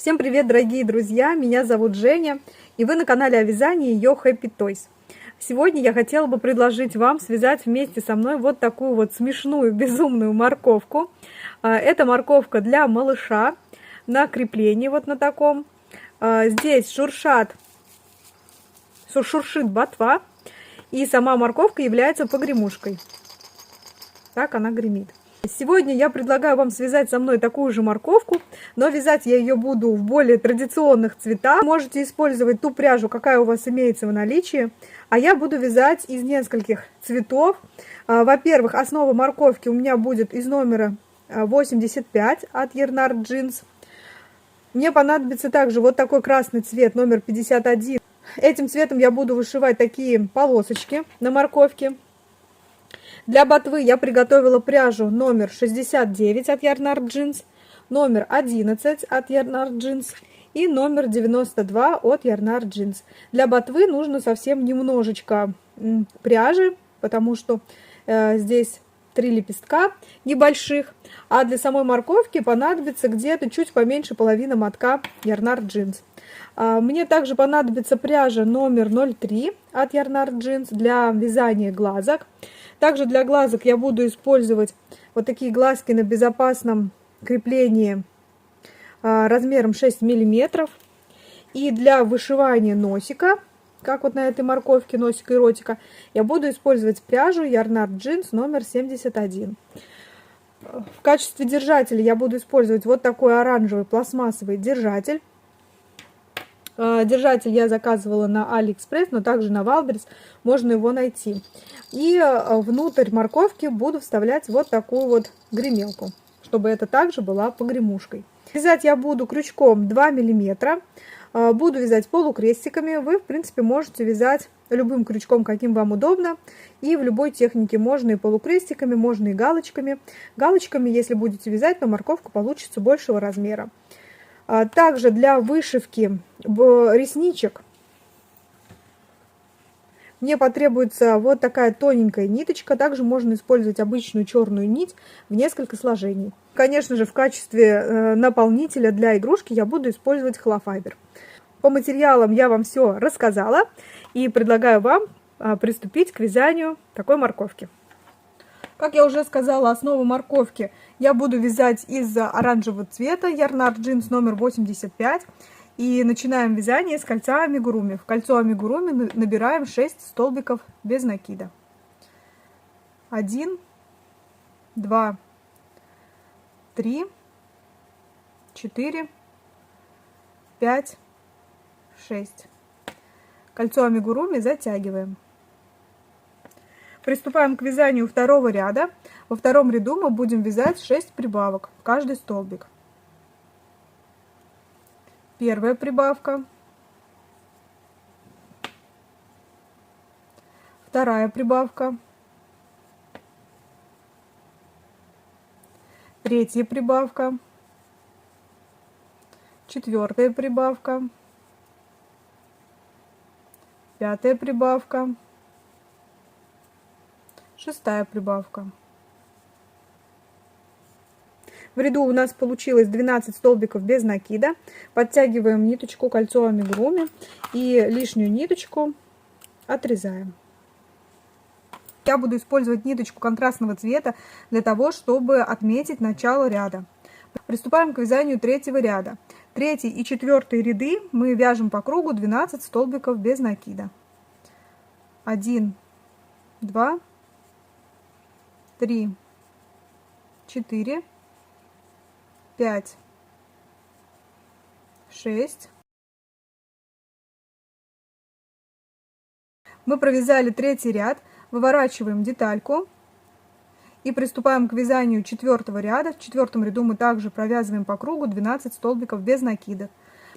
Всем привет, дорогие друзья! Меня зовут Женя, и вы на канале о вязании Your Happy Toys. Сегодня я хотела бы предложить вам связать вместе со мной вот такую вот смешную, безумную морковку. Это морковка для малыша на креплении, вот на таком. Здесь шуршит ботва, и сама морковка является погремушкой. Так она гремит. Сегодня я предлагаю вам связать со мной такую же морковку, но вязать я ее буду в более традиционных цветах. Можете использовать ту пряжу, какая у вас имеется в наличии, а я буду вязать из нескольких цветов. Во-первых, основа морковки у меня будет из номера 85 от Yarnart Jeans. Мне понадобится также вот такой красный цвет, номер 51. Этим цветом я буду вышивать такие полосочки на морковке. Для ботвы я приготовила пряжу номер 69 от Yarnart Jeans, номер 11 от Yarnart Jeans и номер 92 от Yarnart Jeans. Для ботвы нужно совсем немножечко пряжи, потому что здесь 3 лепестка небольших, а для самой морковки понадобится где-то чуть поменьше половины мотка Yarnart Jeans. Мне также понадобится пряжа номер 03 от Yarnart Jeans для вязания глазок. Также для глазок я буду использовать вот такие глазки на безопасном креплении размером 6 мм. И для вышивания носика, как вот на этой морковке, носика и ротика, я буду использовать пряжу Yarnart Jeans номер 71. В качестве держателя я буду использовать вот такой оранжевый пластмассовый держатель. Держатель я заказывала на AliExpress, но также на Wildberries можно его найти. И внутрь морковки буду вставлять вот такую вот гремелку, чтобы это также была погремушкой. Вязать я буду крючком 2 мм. Буду вязать полукрестиками. Вы, в принципе, можете вязать любым крючком, каким вам удобно. И в любой технике можно и полукрестиками, можно и галочками. Галочками, если будете вязать, то морковка получится большего размера. Также для вышивки ресничек мне потребуется вот такая тоненькая ниточка. Также можно использовать обычную черную нить в несколько сложений. Конечно же, в качестве наполнителя для игрушки я буду использовать холофайбер. По материалам я вам все рассказала и предлагаю вам приступить к вязанию такой морковки. Как я уже сказала, основу морковки я буду вязать из оранжевого цвета Yarnart Jeans номер 85. И начинаем вязание с кольца амигуруми. В кольцо амигуруми набираем 6 столбиков без накида. 1, 2, 3, 4, 5, 6. Кольцо амигуруми затягиваем. Приступаем к вязанию второго ряда. Во втором ряду мы будем вязать 6 прибавок в каждый столбик. Первая прибавка, вторая прибавка, третья прибавка, четвертая прибавка, пятая прибавка, шестая прибавка. В ряду у нас получилось 12 столбиков без накида. Подтягиваем ниточку кольцо амигуруми и лишнюю ниточку отрезаем. Я буду использовать ниточку контрастного цвета для того, чтобы отметить начало ряда. Приступаем к вязанию третьего ряда. Третий и четвертый ряды мы вяжем по кругу 12 столбиков без накида. 1, 2, 3, 4, 5, 6. Мы провязали третий ряд, выворачиваем детальку и приступаем к вязанию четвертого ряда. В четвертом ряду мы также провязываем по кругу 12 столбиков без накида.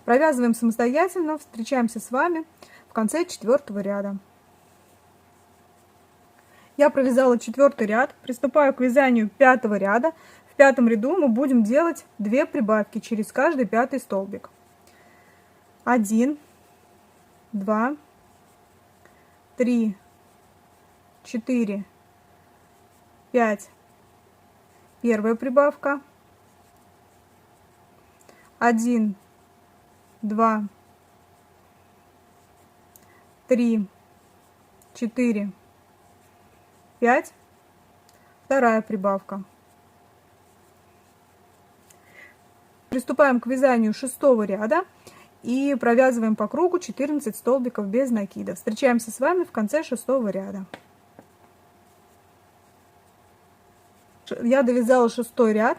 Провязываем самостоятельно, встречаемся с вами в конце четвертого ряда. Я провязала четвертый ряд, приступаю к вязанию пятого ряда. В пятом ряду мы будем делать 2 прибавки через каждый пятый столбик. 1, 2, 3, 4, 5. Первая прибавка. 1, 2, 3, 4, 5. Вторая прибавка. Приступаем к вязанию 6-го ряда и провязываем по кругу 14 столбиков без накида. Встречаемся с вами в конце 6-го ряда. Я довязала 6-й ряд.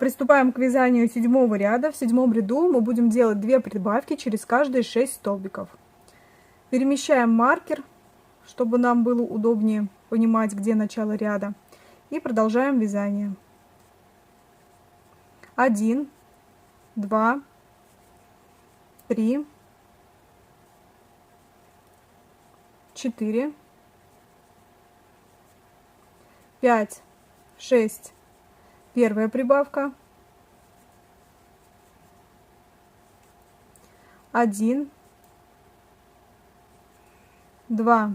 Приступаем к вязанию 7-го ряда. В 7-м ряду мы будем делать 2 прибавки через каждые 6 столбиков. Перемещаем маркер, чтобы нам было удобнее понимать, где начало ряда. И продолжаем вязание. 1, 2, 3, 4, 5, 6. Первая прибавка. 1, 2,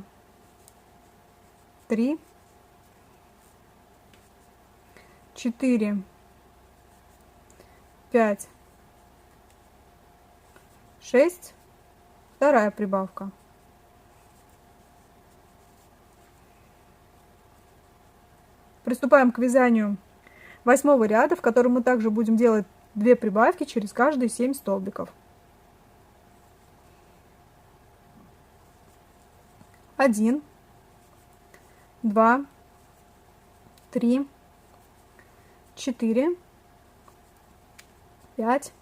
3, 4, 5, 6. Вторая прибавка. Приступаем к вязанию 8-го ряда, в котором мы также будем делать 2 прибавки через каждые 7 столбиков. 1, 2, 3, 4, 5,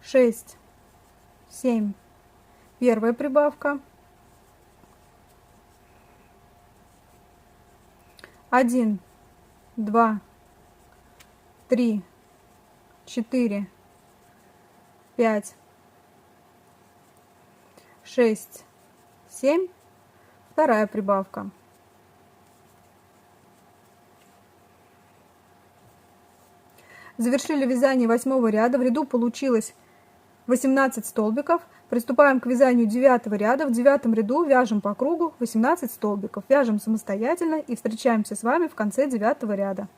6, 7. Первая прибавка. 1, 2, 3, 4, 5, 6, 7. Вторая прибавка. Завершили вязание 8-го ряда. В ряду получилось 18 столбиков. Приступаем к вязанию 9-го ряда. В 9-м ряду вяжем по кругу 18 столбиков. Вяжем самостоятельно и встречаемся с вами в конце 9-го ряда.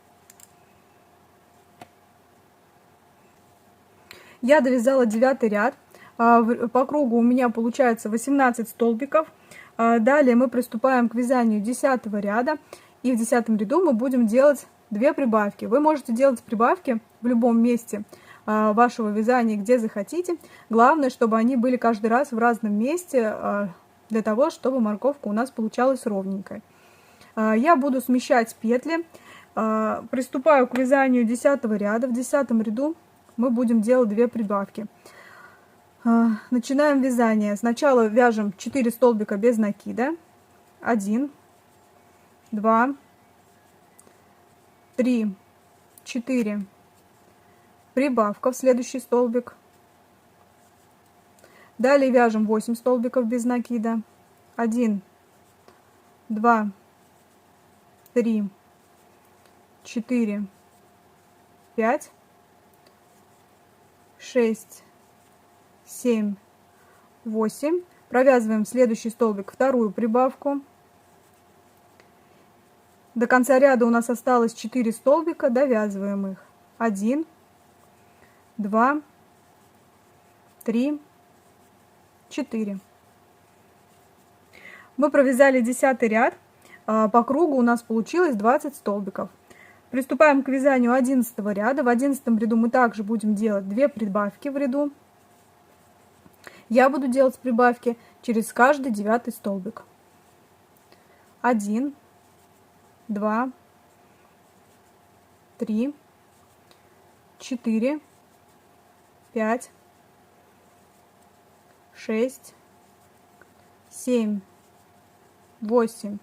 Я довязала 9-й ряд. По кругу у меня получается 18 столбиков. Далее мы приступаем к вязанию 10-го ряда. И в 10-м ряду мы будем делать 2 прибавки. Вы можете делать прибавки в любом месте вашего вязания, где захотите. Главное, чтобы они были каждый раз в разном месте, для того, чтобы морковка у нас получалась ровненькой. Я буду смещать петли. Приступаю к вязанию 10-го ряда. В 10-м ряду мы будем делать 2 прибавки. Начинаем вязание. Сначала вяжем 4 столбика без накида. 1, 2, 3, 4. Прибавка в следующий столбик. Далее вяжем 8 столбиков без накида. 1, 2, 3, 4, 5, 6, 7, 8. Провязываем следующий столбик, вторую прибавку. До конца ряда у нас осталось 4 столбика, довязываем их. 1, 2, 3, 4. Мы провязали 10-й ряд. По кругу у нас получилось 20 столбиков. Приступаем к вязанию 11-го ряда. В 11-м ряду мы также будем делать 2 прибавки в ряду. Я буду делать прибавки через каждый 9-й столбик. 1, 2, 3, 4, 5, 6, 7, 8,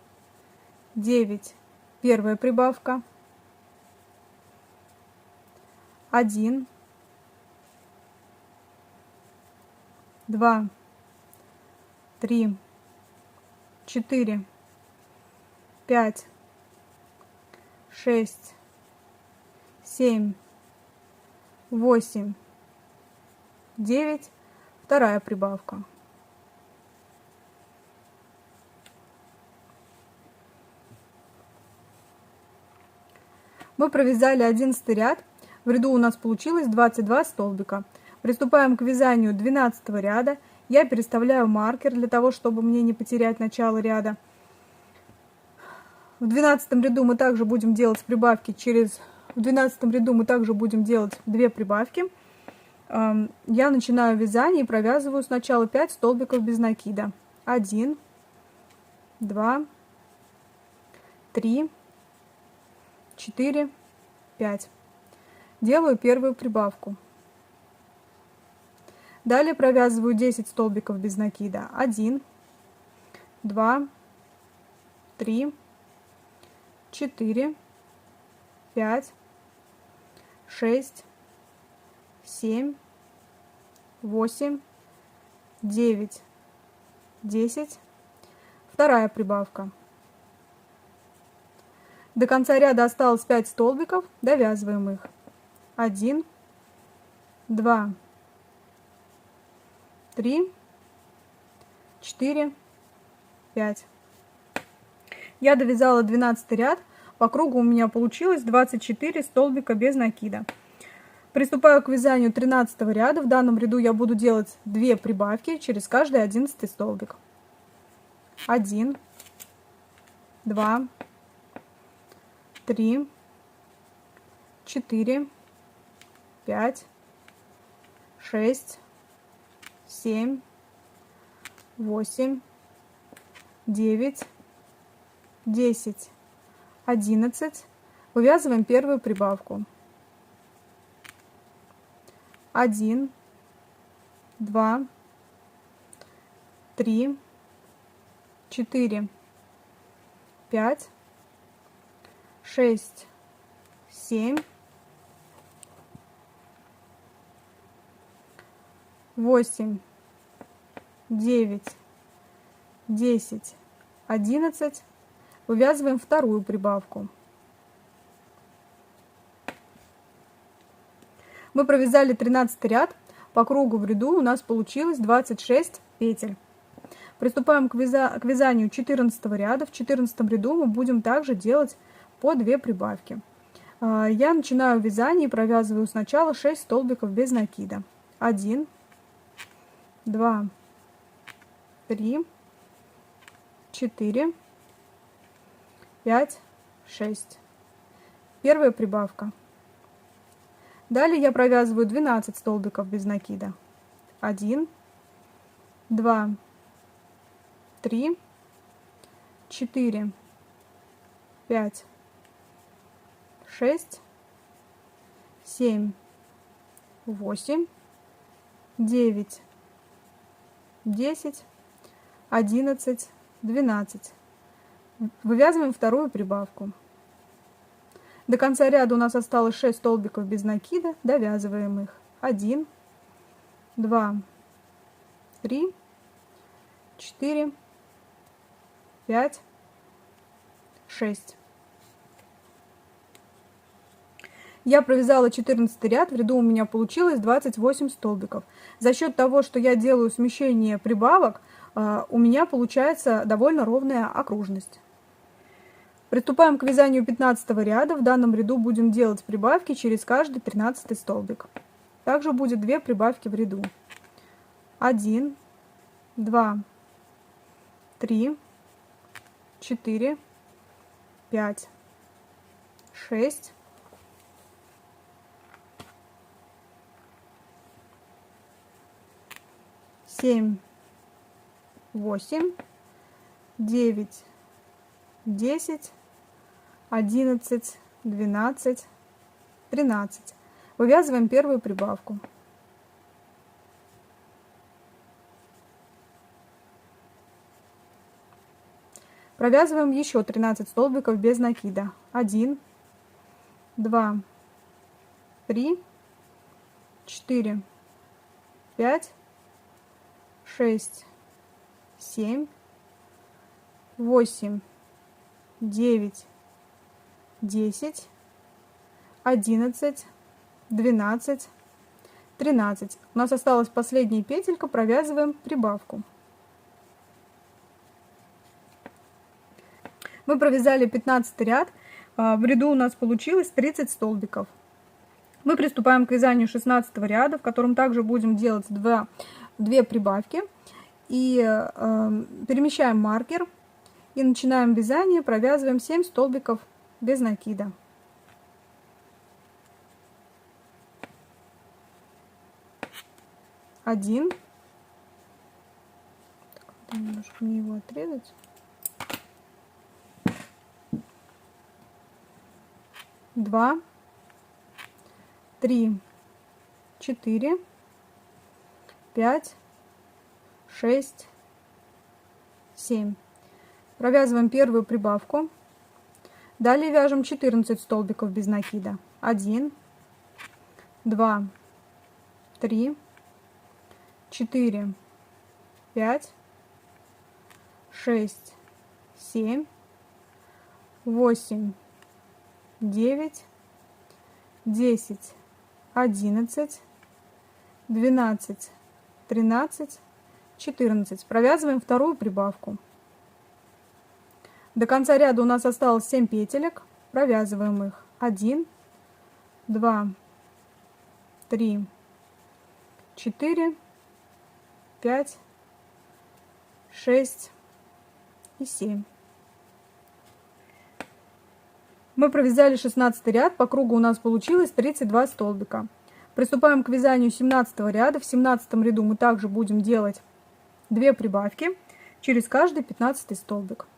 9. Первая прибавка. 1, 2, 3, 4, 5, 6, 7, 8, 9. Вторая прибавка. Мы провязали 11 ряд. В ряду у нас получилось 22 столбика. Приступаем к вязанию 12 ряда. Я переставляю маркер для того, чтобы мне не потерять начало ряда. В 12 ряду мы также будем делать прибавки В 12 ряду мы также будем делать 2 прибавки. Я начинаю вязание и провязываю сначала 5 столбиков без накида. 1, 2, 3, 4, 5. Делаю первую прибавку. Далее провязываю 10 столбиков без накида. 1, 2, 3, 4, 5, 6, 7, 8, 9, 10. Вторая прибавка. До конца ряда осталось 5 столбиков, довязываем их. 1, 2, 3, 4, 5. Я довязала 12 ряд. По кругу у меня получилось 24 столбика без накида. Приступаю к вязанию 13 ряда. В данном ряду я буду делать 2 прибавки через каждый 11 столбик. 1, 2, 3, 4, 5, 6, 7, 8, 9, 10, 11. Вывязываем первую прибавку. 1, 2, 3, 4, 5, 6, 7, 8, 9, 10, 11. Вывязываем вторую прибавку. Мы провязали 13 ряд. По кругу в ряду у нас получилось 26 петель. Приступаем к вязанию 14 ряда. В 14 ряду мы будем также делать по 2 прибавки. Я начинаю вязание и провязываю сначала 6 столбиков без накида. 1, 2, 3, 4, 5, 6. Первая прибавка. Далее я провязываю 12 столбиков без накида. 1, 2, 3, 4, 5, 6, 7, 8, 9, 10, 11, 12. Вывязываем вторую прибавку. До конца ряда у нас осталось 6 столбиков без накида. Довязываем их. 1, 2, 3, 4, 5, 6. Я провязала 14 ряд, в ряду у меня получилось 28 столбиков. За счет того, что я делаю смещение прибавок, у меня получается довольно ровная окружность. Приступаем к вязанию 15 ряда. В данном ряду будем делать прибавки через каждый 13 столбик. Также будет 2 прибавки в ряду. 1, 2, 3, 4, 5, 6, 7, 8, 9, 10, 11, 12, 13. Вывязываем первую прибавку. Провязываем еще 13 столбиков без накида. 1, 2, 3, 4, 5, 6, 7, 8, 9, 10, 11, 12, 13. У нас осталась последняя петелька, провязываем прибавку. Мы провязали 15 ряд, в ряду у нас получилось 30 столбиков. Мы приступаем к вязанию 16 ряда, в котором также будем делать 2 прибавки. И перемещаем маркер и начинаем вязание, провязываем 7 столбиков без накида. Один. Так, немножко мне его отрезать. Два. 3, 4, 5, 6, 7. Провязываем первую прибавку. Далее вяжем 14 столбиков без накида. 1, 2, 3, 4, 5, 6, 7, 8, 9, 10, 11, 12, 13, 14. Провязываем вторую прибавку. До конца ряда у нас осталось 7 петелек. Провязываем их. 1, 2, 3, 4, 5, 6 и 7. Мы провязали 16 ряд, по кругу у нас получилось 32 столбика. Приступаем к вязанию 17 ряда. В 17 ряду мы также будем делать 2 прибавки через каждый 15 столбик.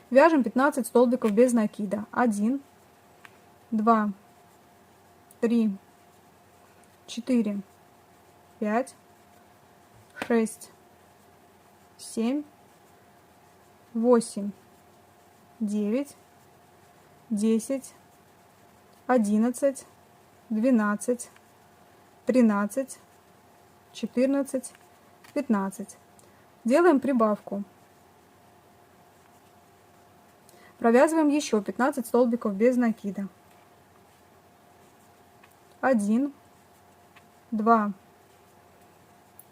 Вяжем 15 столбиков без накида. 1, 2, 3, 4, 5, 6, 7, 8, 9, 10, 11, 12, 13, 14, 15. Делаем прибавку. Провязываем еще 15 столбиков без накида. 1, 2,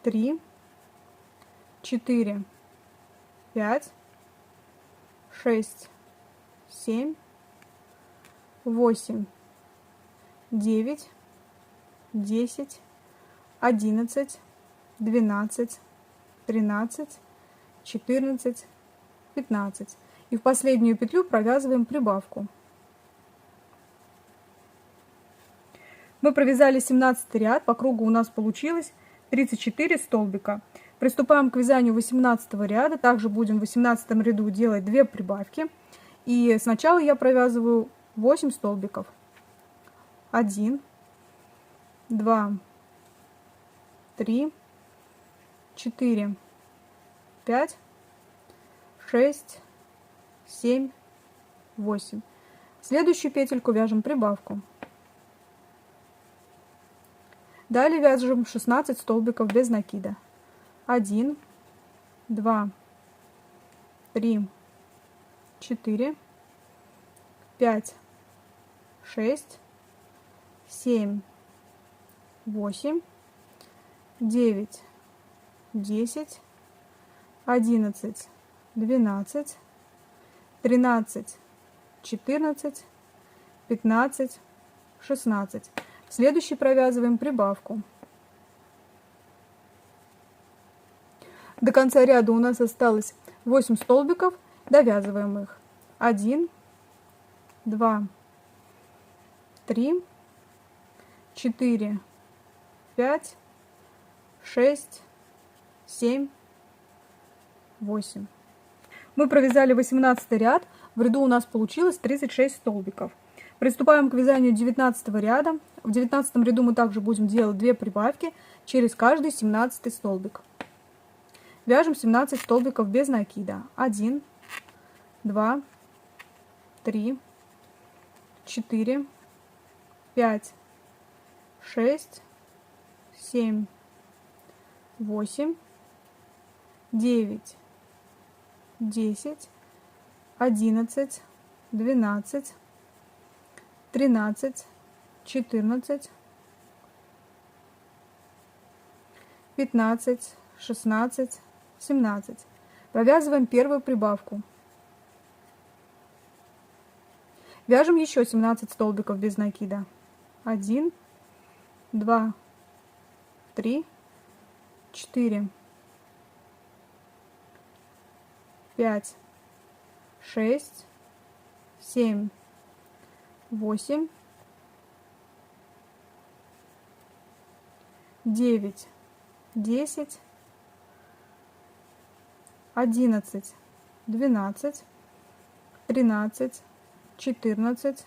3, 4, 5, 6, 7, 8, 9, 10, 11, 12, 13, 14, 15. И в последнюю петлю провязываем прибавку. Мы провязали 17 ряд, по кругу у нас получилось 34 столбика. Приступаем к вязанию 18 ряда. Также будем в 18 ряду делать 2 прибавки. И сначала я провязываю 8 столбиков. 1, 2, 3, 4, 5, 6, 7, 8. В следующую петельку вяжем прибавку. Далее вяжем 16 столбиков без накида. 1, 2, 3, 4, 5, 6, 7, 8, 9, 10, 11, 12, 13, 14, 15, 16. В следующий провязываем прибавку. До конца ряда у нас осталось 8 столбиков. Довязываем их. 1, 2, 3, 4, 5, 6, 7, 8. Мы провязали 18 ряд. В ряду у нас получилось 36 столбиков. Приступаем к вязанию 19 ряда. В 19 ряду мы также будем делать 2 прибавки через каждый 17 столбик. Вяжем 17 столбиков без накида. 1, 2, 3, 4, 5, 6, 7, 8, 9, 10, 11, 12, 13, 14, 15, 16, 17. Провязываем первую прибавку. Вяжем еще 17 столбиков без накида. 1, 2, 3, 4, 5, 6, 7, 8, 9, 10, 11, 12, 13, 14,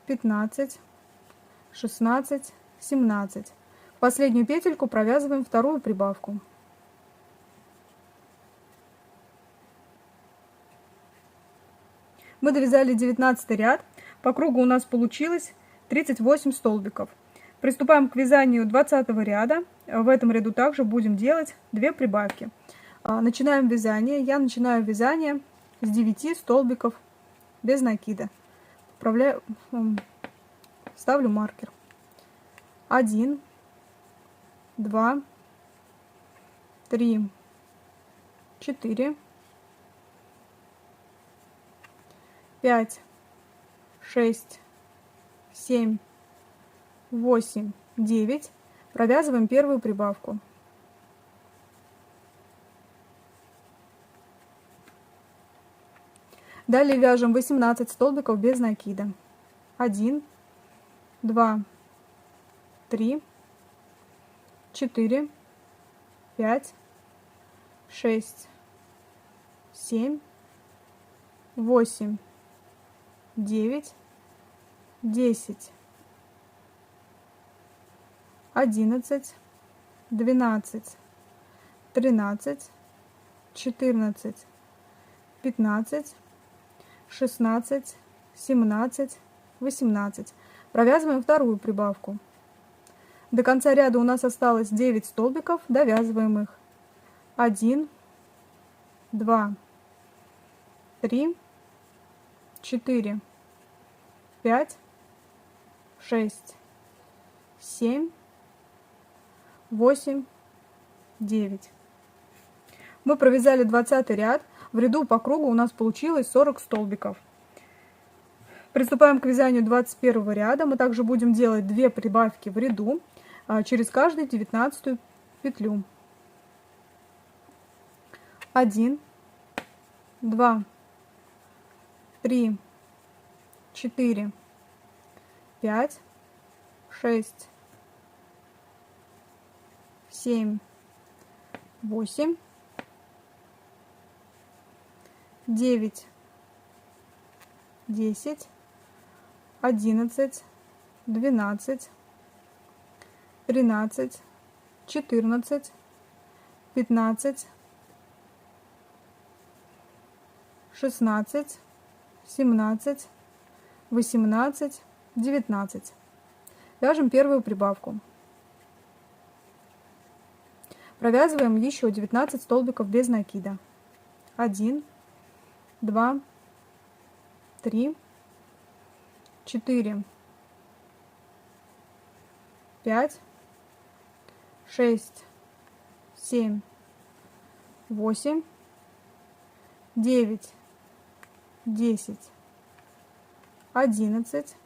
15, 16, 17. В последнюю петельку провязываем вторую прибавку. Мы довязали 19 ряд. По кругу у нас получилось 38 столбиков. Приступаем к вязанию 20 ряда. В этом ряду также будем делать 2 прибавки. Начинаем вязание. Я начинаю вязание с 9 столбиков без накида. Ставлю маркер. 1, 2, 3, 4, 5, 6, 7, 8, 9. Провязываем первую прибавку. Далее вяжем 18 столбиков без накида. 1, 2, 3, 4, 5, 6, 7, 8, 9, 10, 11, 12, 13, 14, 15, 16, 17, 18. Провязываем вторую прибавку. До конца ряда у нас осталось 9 столбиков, довязываем их. 1, 2, 3, 4, 5, 6, 7, 8, 9. Мы провязали 20 ряд. В ряду по кругу у нас получилось 40 столбиков. Приступаем к вязанию 21 ряда. Мы также будем делать 2 прибавки в ряду через каждую 19 петлю. 1, 2, 3, 4, 5, 6, 7, 8, 9, 10, 11, 12, 13, 14, 15, 16, 17, 18, 19. Вяжем первую прибавку. Провязываем еще 19 столбиков без накида. 1, 2, 3, 4, 5, 6, 7, 8, 9, 10, 11,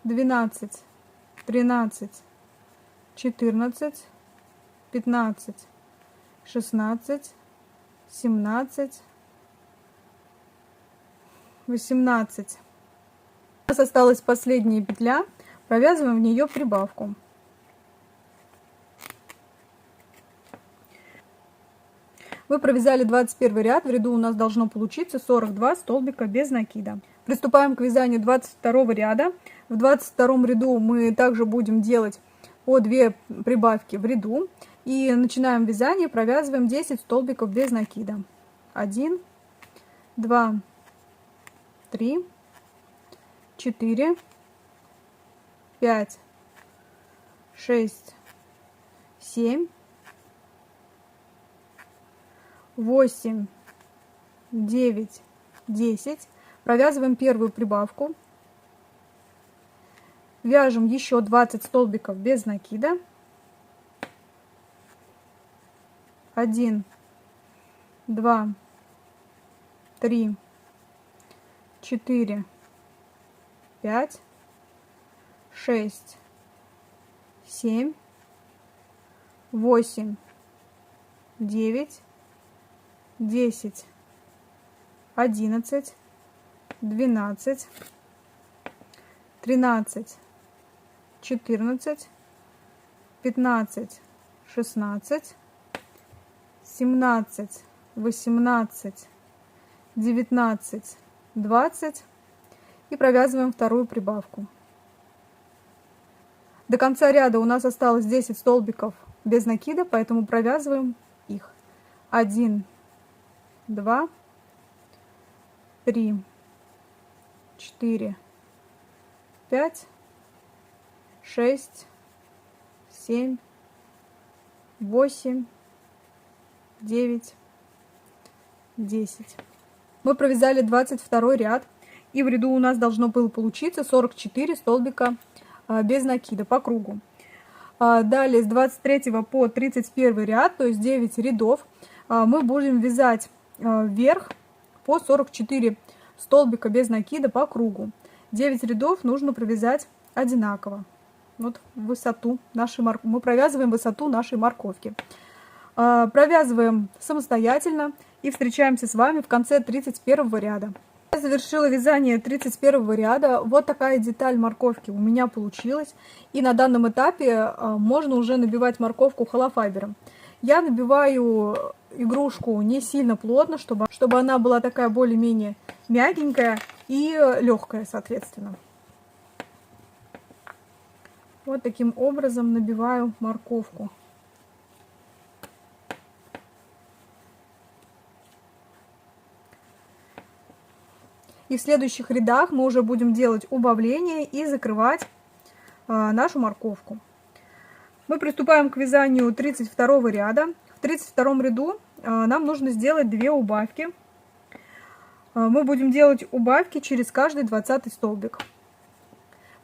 12, 13, 14, 15, 16, 17, 18. У нас осталась последняя петля. Провязываем в нее прибавку. Мы провязали 21 ряд. В ряду у нас должно получиться 42 столбика без накида. Приступаем к вязанию 22 ряда. В 22 ряду мы также будем делать по 2 прибавки в ряду. И начинаем вязание, провязываем 10 столбиков без накида. 1, 2, 3, 4, 5, 6, 7, 8, 9, 10. Провязываем первую прибавку. Вяжем еще 20 столбиков без накида. 1, 2, 3, 4, 5, 6, 7, 8, 9, 10, 11, 12, 13, 14, 15, 16, 17, 18, 19, 20 и провязываем вторую прибавку. До конца ряда у нас осталось 10 столбиков без накида, поэтому провязываем их. 1, 2, 3, 4, 5, 6, 7, 8, 9, 10. Мы провязали 22 ряд, и в ряду у нас должно было получиться 44 столбика без накида по кругу. Далее с 23 по 31 ряд, то есть 9 рядов, мы будем вязать вверх по 44 столбика без накида по кругу. 9 рядов нужно провязать одинаково. Вот высоту нашей мы провязываем высоту нашей морковки. Провязываем самостоятельно и встречаемся с вами в конце 31 ряда. Я завершила вязание 31 ряда. Вот такая деталь морковки у меня получилась. И на данном этапе можно уже набивать морковку холофайбером. Я набиваю игрушку не сильно плотно, чтобы она была такая более-менее мягенькая и легкая, соответственно. Вот таким образом набиваю морковку. И в следующих рядах мы уже будем делать убавление и закрывать нашу морковку. Мы приступаем к вязанию 32 ряда. В 32 ряду нам нужно сделать 2 убавки. Мы будем делать убавки через каждый 20 столбик.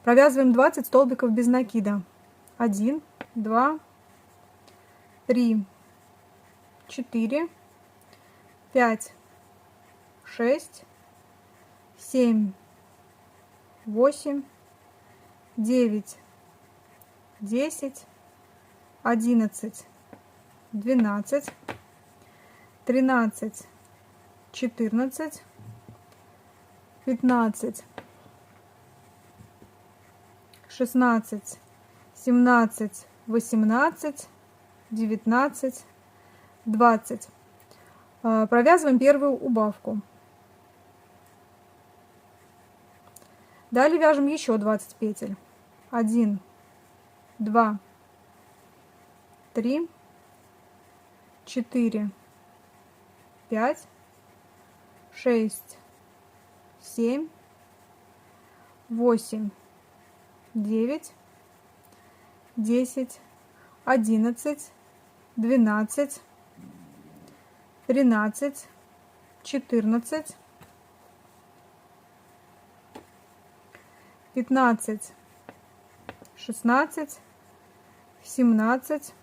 Провязываем 20 столбиков без накида. 1, 2, 3, 4, 5, 6, 7, 8, 9, 10, 11, 12, 13, 14, 15, 16, 17, 18, 19, 20. Провязываем первую убавку. Далее вяжем еще 20 петель. 1, 2, 3, 4, 5, 6, 7, 8, 9, 10, 11, 12, 13, 14, 15, 16, 17,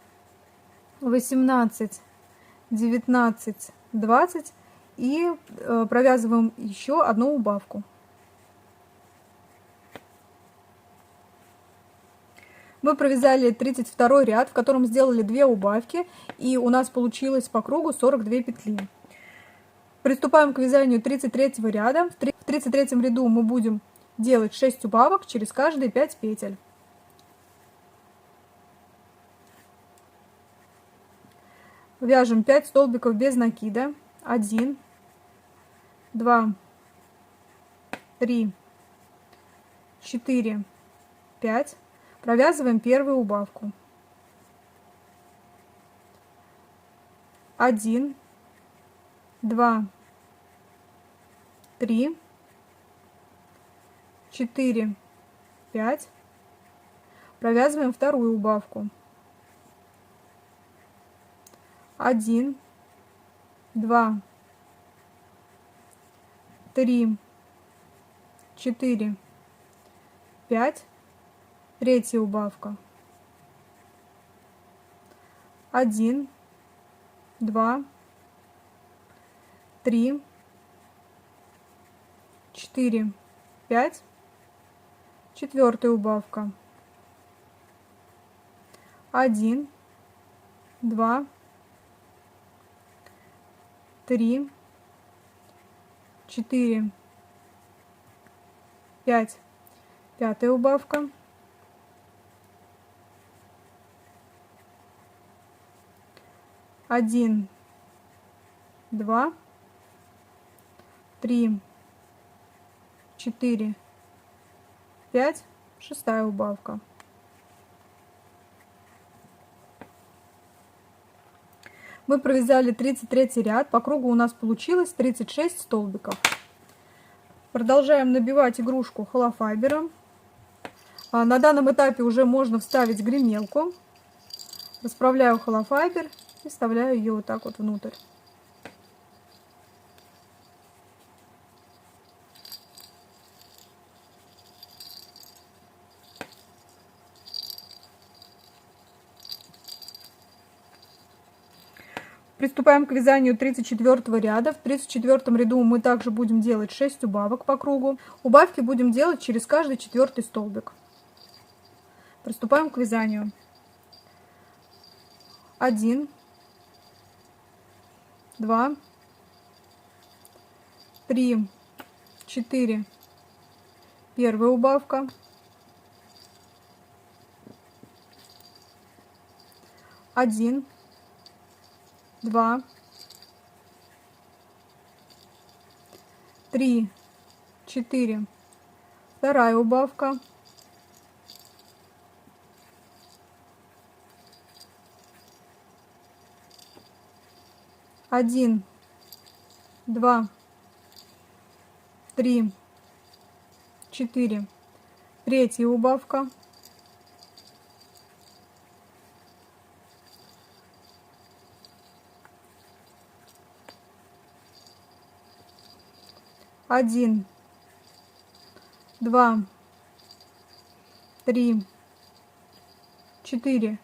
18, 19, 20 и провязываем еще одну убавку. Мы провязали 32 ряд, в котором сделали 2 убавки, и у нас получилось по кругу 42 петли. Приступаем к вязанию 33 ряда. В 33 ряду мы будем делать 6 убавок через каждые 5 петель. Вяжем 5 столбиков без накида. 1, 2, 3, 4, 5. Провязываем первую убавку. 1, 2, 3, 4, 5. Провязываем вторую убавку. 1, 2, 3, 4, 5. Третья убавка. 1, 2, 3, 4, 5. Четвертая убавка. 1, 2, 3, 4, 5. Пятая убавка. 1, 2, 3, 4, 5. Шестая убавка. Мы провязали 33 ряд. По кругу у нас получилось 36 столбиков. Продолжаем набивать игрушку холофайбером. На данном этапе уже можно вставить гремелку. Расправляю холофайбер и вставляю ее вот так вот внутрь. Приступаем к вязанию 34 ряда. В 34 ряду мы также будем делать 6 убавок по кругу. Убавки будем делать через каждый 4-й столбик. Приступаем к вязанию. 1, 2, 3, 4. Первая убавка. 1, 2, 3, 4. Вторая убавка. 1, 2, 3, 4. Третья убавка. 1, 2, 3, 4.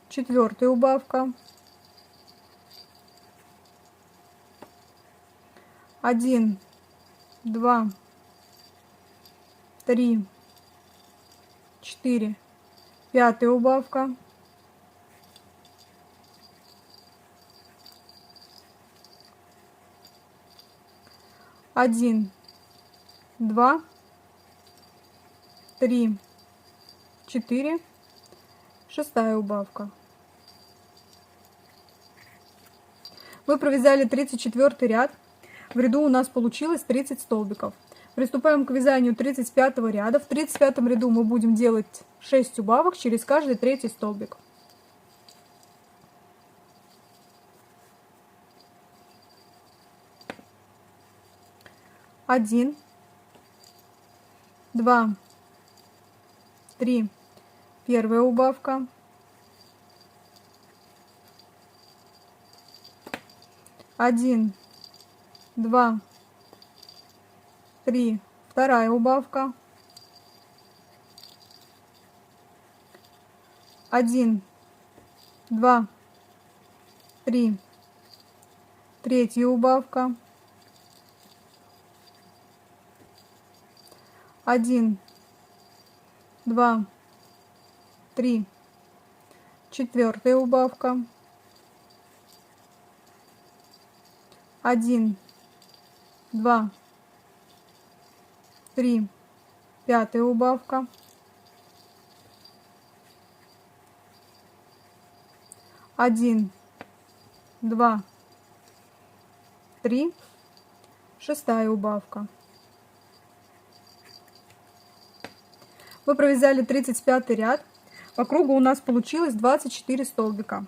Четвертая убавка. 1, 2, 3, 4. Пятая убавка. 1, 2, 3, 4. Шестая убавка. Мы провязали 34 ряд. В ряду у нас получилось 30 столбиков. Приступаем к вязанию 35 ряда. В 35 ряду мы будем делать 6 убавок через каждый 3-й столбик. Один, 2, 3. Первая убавка. 1, 2, 3. Вторая убавка. 1, 2, 3. Третья убавка. 1, 2, 3. Четвертая убавка. 1, 2, 3. Пятая убавка. 1, 2, 3. Шестая убавка. Мы провязали 35 ряд. По кругу у нас получилось 24 столбика.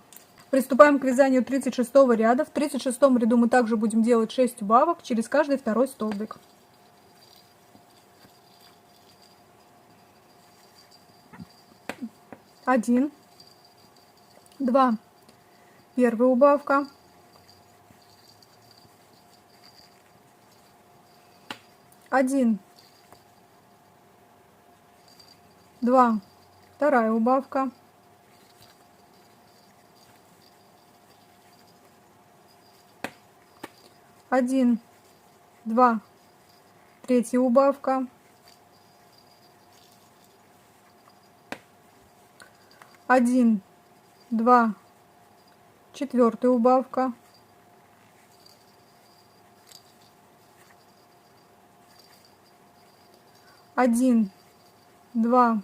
Приступаем к вязанию 36 ряда. В 36 ряду мы также будем делать 6 убавок через каждый 2-й столбик. 1, 2. Первая убавка. 1, 2. Вторая убавка. 1, 2, третья убавка, 1, 2, четвертая убавка, 1, 2,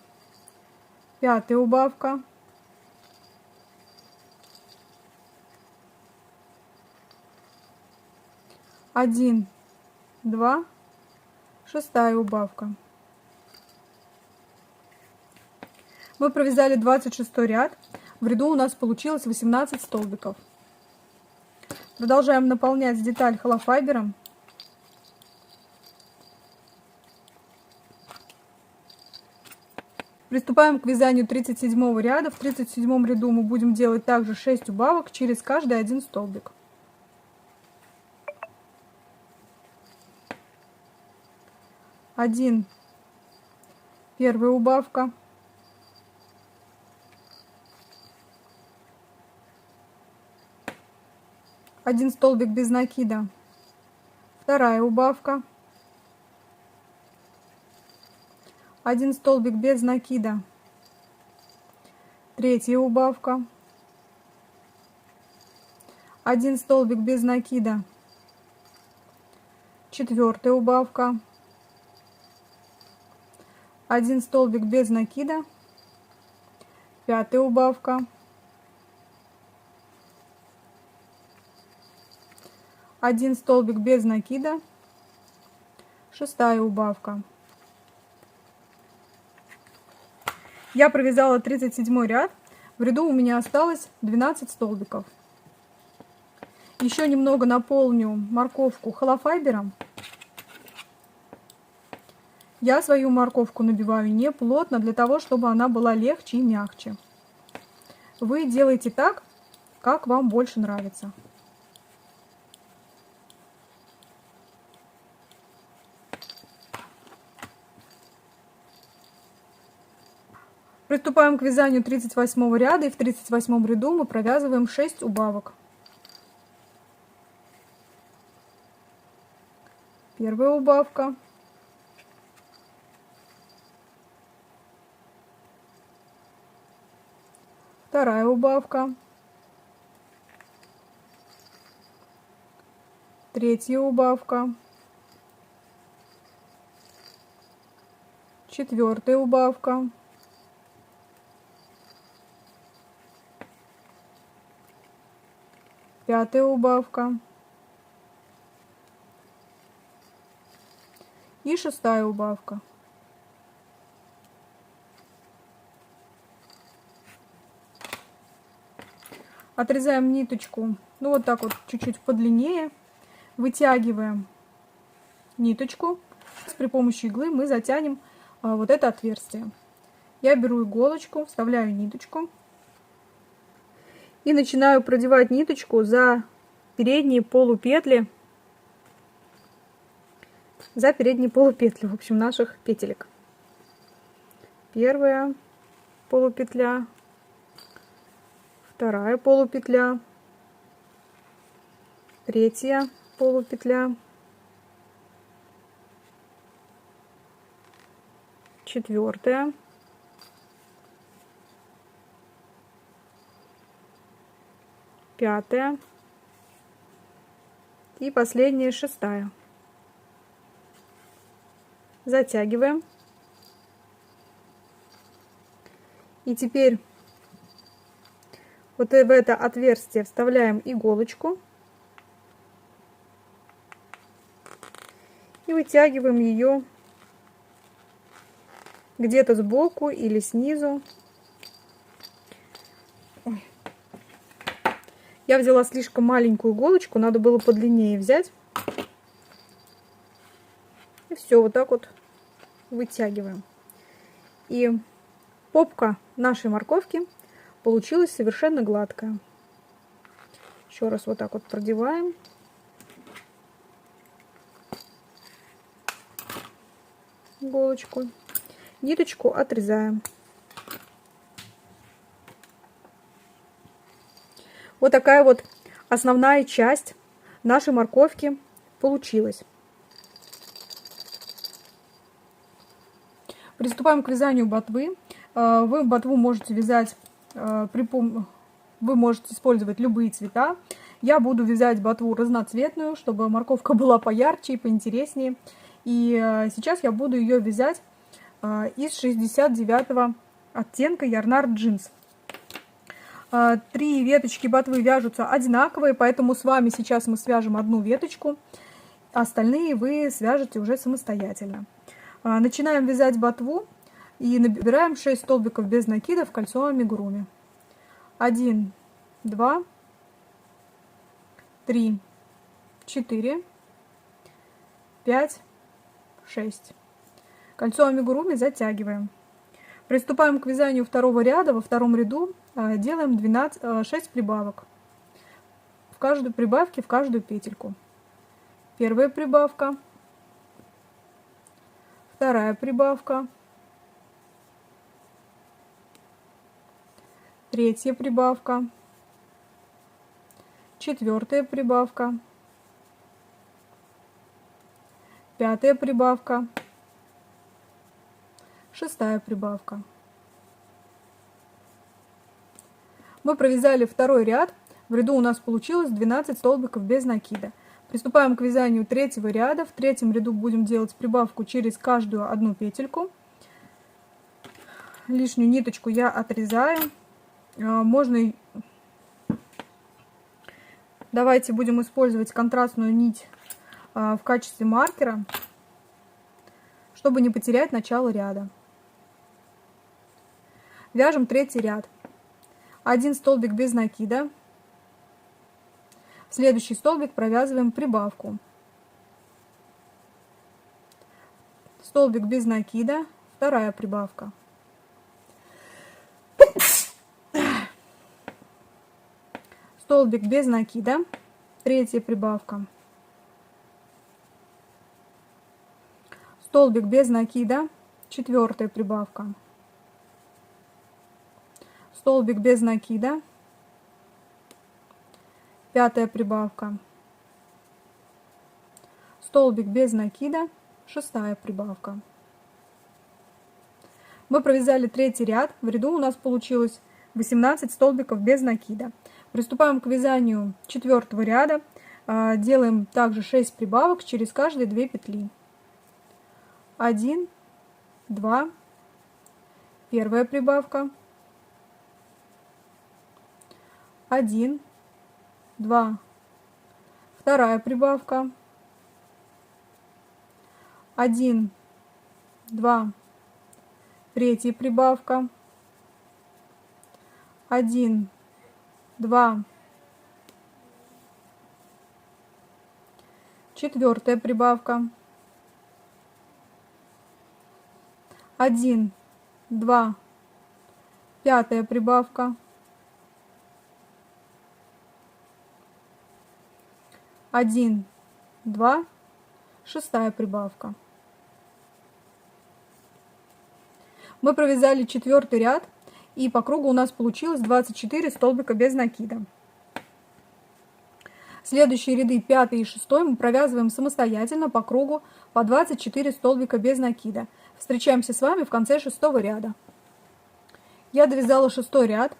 пятая убавка, 1, 2, шестая убавка. Мы провязали 26 ряд. В ряду у нас получилось 18 столбиков. Продолжаем наполнять деталь холофайбером. Приступаем к вязанию 37 ряда. В 37 ряду мы будем делать также 6 убавок через каждый один столбик. 1, первая убавка, 1 столбик без накида, вторая убавка, 1 столбик без накида, третья убавка, 1 столбик без накида, четвертая убавка, 1 столбик без накида, пятая убавка, 1 столбик без накида, шестая убавка. Я провязала 37 ряд. В ряду у меня осталось 12 столбиков. Еще немного наполню морковку холофайбером. Я свою морковку набиваю не плотно, для того, чтобы она была легче и мягче. Вы делаете так, как вам больше нравится. Приступаем к вязанию 38 ряда, и в 38 ряду мы провязываем 6 убавок. Первая убавка. Вторая убавка. Третья убавка. Четвертая убавка. Пятая убавка. И шестая убавка. Отрезаем ниточку, ну вот так вот, чуть-чуть подлиннее. Вытягиваем ниточку. При помощи иглы мы затянем вот это отверстие. Я беру иголочку, вставляю ниточку. И начинаю продевать ниточку за передние полупетли. За передние полупетли, в общем, наших петелек. Первая полупетля. Вторая полупетля, третья полупетля, четвертая, пятая и последняя, шестая. Затягиваем. И теперь вот в это отверстие вставляем иголочку и вытягиваем ее где-то сбоку или снизу. Ой. Я взяла слишком маленькую иголочку, надо было подлиннее взять. И все, вот так вот вытягиваем. И попка нашей морковки получилась совершенно гладкая. Еще раз вот так вот продеваем. Иголочку. Ниточку отрезаем. Вот такая вот основная часть нашей морковки получилось. Приступаем к вязанию ботвы. Вы ботву можете вязать, вы можете использовать любые цвета. Я буду вязать ботву разноцветную, чтобы морковка была поярче и поинтереснее. И сейчас я буду ее вязать из 69 оттенка Ярнар Джинс. 3 веточки ботвы вяжутся одинаковые, поэтому с вами сейчас мы свяжем одну веточку, остальные вы свяжете уже самостоятельно. Начинаем вязать ботву и набираем 6 столбиков без накида в кольцо амигуруми. 1, 2, 3, 4, 5, 6. Кольцо амигуруми затягиваем. Приступаем к вязанию второго ряда. Во втором ряду делаем 6 прибавок. В каждой прибавке в каждую петельку. Первая прибавка, вторая прибавка, третья прибавка, четвертая прибавка, пятая прибавка, шестая прибавка. Мы провязали второй ряд. В ряду у нас получилось 12 столбиков без накида. Приступаем к вязанию третьего ряда. В третьем ряду будем делать прибавку через каждую одну петельку. Лишнюю ниточку я отрезаю. Можно... Давайте будем использовать контрастную нить в качестве маркера, чтобы не потерять начало ряда. Вяжем третий ряд. 1 столбик без накида. В следующий столбик провязываем прибавку. Столбик без накида, вторая прибавка. Столбик без накида, третья прибавка. Столбик без накида, четвертая прибавка. Столбик без накида, пятая прибавка. Столбик без накида, шестая прибавка. Мы провязали третий ряд. В ряду у нас получилось 18 столбиков без накида. Приступаем к вязанию четвертого ряда. Делаем также 6 прибавок через каждые 2 петли. 1, 2, первая прибавка. 1, 2, вторая прибавка. 1, 2, третья прибавка. 1, 2, четвертая прибавка. 1, 2, пятая прибавка. 1, 2, шестая прибавка. Мы провязали четвертый ряд, и по кругу у нас получилось 24 столбика без накида. Следующие ряды 5 и 6 мы провязываем самостоятельно по кругу по 24 столбика без накида. Встречаемся с вами в конце 6-го ряда. Я довязала 6-й ряд.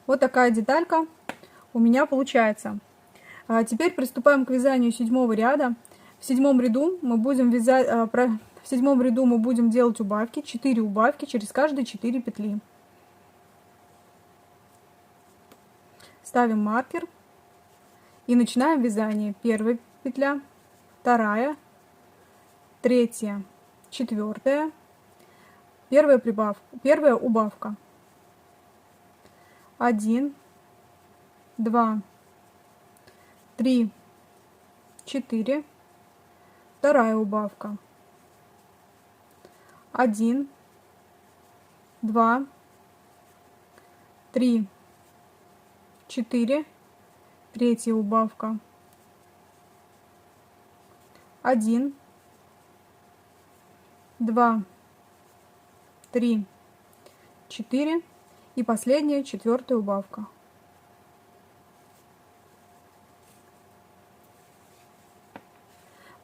Вот такая деталька у меня получается. Теперь приступаем к вязанию 7-го ряда. В 7-м ряду мы будем вязать, в 7-м ряду мы будем делать убавки, 4 убавки через каждые 4 петли. Ставим маркер и начинаем вязание. Первая петля, вторая, третья, четвертая, первая убавка. 1, 2, 3, 4, вторая убавка. 1, 2, 3, 4, третья убавка. 1, 2, 3, 4 и последняя, четвертая убавка.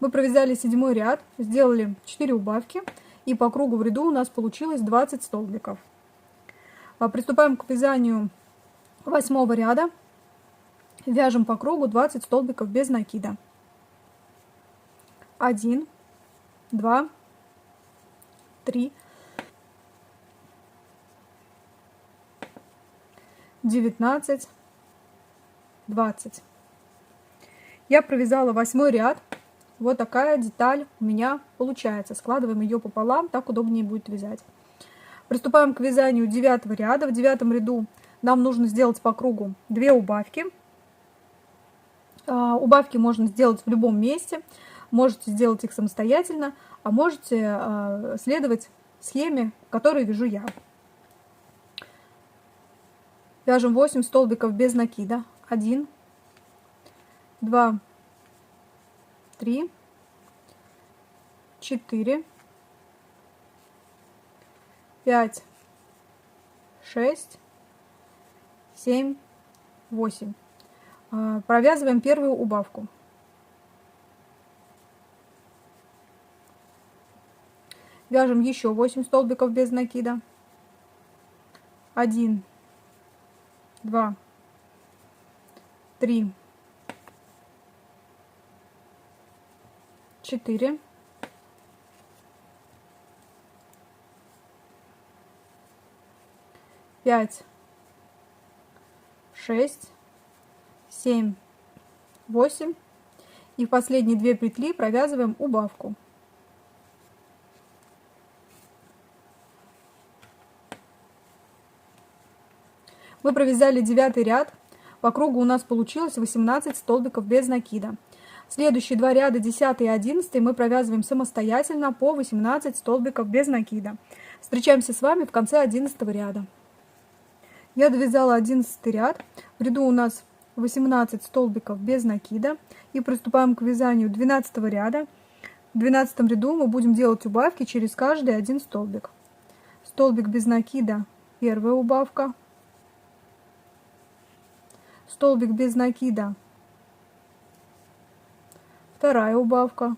Мы провязали 7 ряд, сделали 4 убавки, и по кругу в ряду у нас получилось 20 столбиков. Приступаем к вязанию 8 ряда. Вяжем по кругу 20 столбиков без накида. 1, 2, 3, 19, 20. Я провязала 8 ряд. Вот такая деталь у меня получается. Складываем ее пополам, так удобнее будет вязать. Приступаем к вязанию 9 ряда. В 9 ряду нам нужно сделать по кругу 2 убавки. Убавки можно сделать в любом месте. Можете сделать их самостоятельно, а можете следовать схеме, которую вяжу я. Вяжем 8 столбиков без накида. 1, 2, 3, 4, 5, 6, 7, 8. Провязываем первую убавку. Вяжем еще 8 столбиков без накида. 1, 2, 3, 4, 5, 6, 7, 8. И в последние 2 петли провязываем убавку. Мы провязали 9 ряд. По кругу у нас получилось 18 столбиков без накида. Следующие 2 ряда, 10 и 11, мы провязываем самостоятельно по 18 столбиков без накида. Встречаемся с вами в конце 11 ряда. Я довязала 11 ряд. В ряду у нас 18 столбиков без накида. И приступаем к вязанию 12 ряда. В 12 ряду мы будем делать убавки через каждый один столбик. Столбик без накида, первая убавка. Столбик без накида, вторая убавка.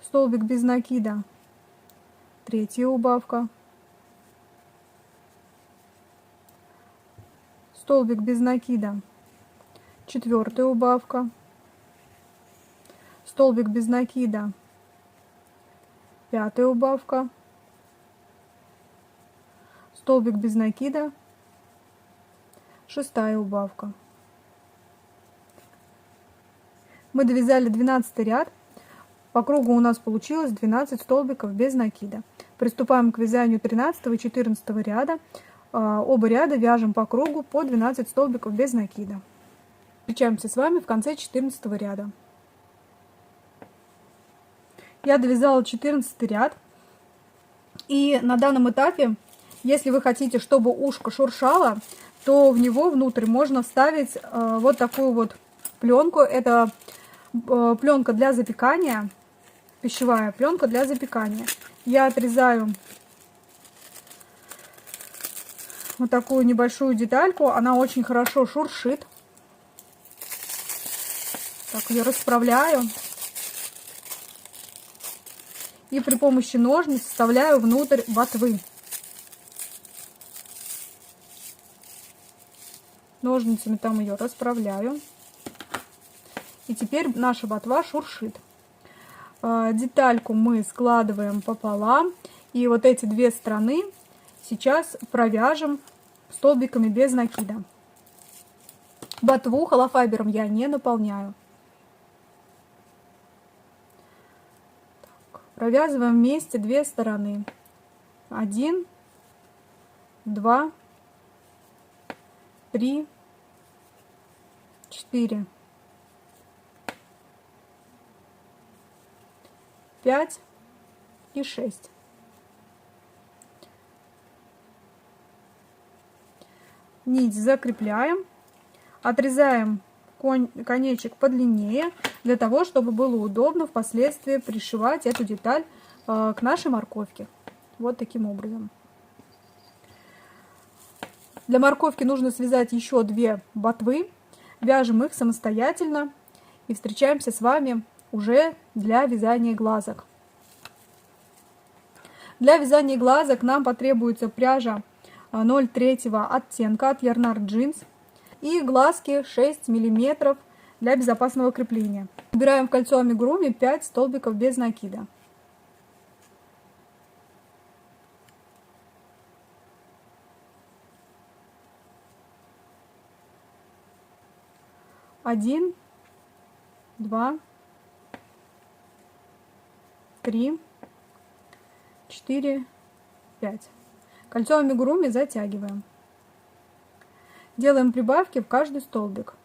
Столбик без накида, третья убавка. Столбик без накида, четвертая убавка. Столбик без накида, пятая убавка. Столбик без накида, шестая убавка. Мы довязали 12 ряд. По кругу у нас получилось 12 столбиков без накида. Приступаем к вязанию 13 и 14 ряда. Оба ряда вяжем по кругу по 12 столбиков без накида. Встречаемся с вами в конце 14 ряда. Я довязала 14 ряд. И на данном этапе, если вы хотите, чтобы ушко шуршало, то в него внутрь можно вставить вот такую вот пленку. Это пленка для запекания, пищевая пленка для запекания. Я отрезаю вот такую небольшую детальку. Она очень хорошо шуршит. Так, ее расправляю. И при помощи ножниц вставляю внутрь ботвы. Ножницами там ее расправляю. И теперь наша ботва шуршит. Детальку мы складываем пополам. И вот эти 2 стороны сейчас провяжем столбиками без накида. Ботву холофайбером я не наполняю. Так, провязываем вместе 2 стороны. 1, 2, 3, 4, 5 и 6. Нить закрепляем, отрезаем конечек подлиннее, для того, чтобы было удобно впоследствии пришивать эту деталь к нашей морковке. Вот таким образом. Для морковки нужно связать еще 2 ботвы. Вяжем их самостоятельно. И встречаемся с вами уже для вязания глазок. Для вязания глазок нам потребуется пряжа 0,3 оттенка от Yarnart Jeans и глазки 6 мм для безопасного крепления. Убираем в кольцо амигуруми 5 столбиков без накида. Один, два, три, 4, 5. Кольцо амигуруми затягиваем. Делаем прибавки в каждый столбик.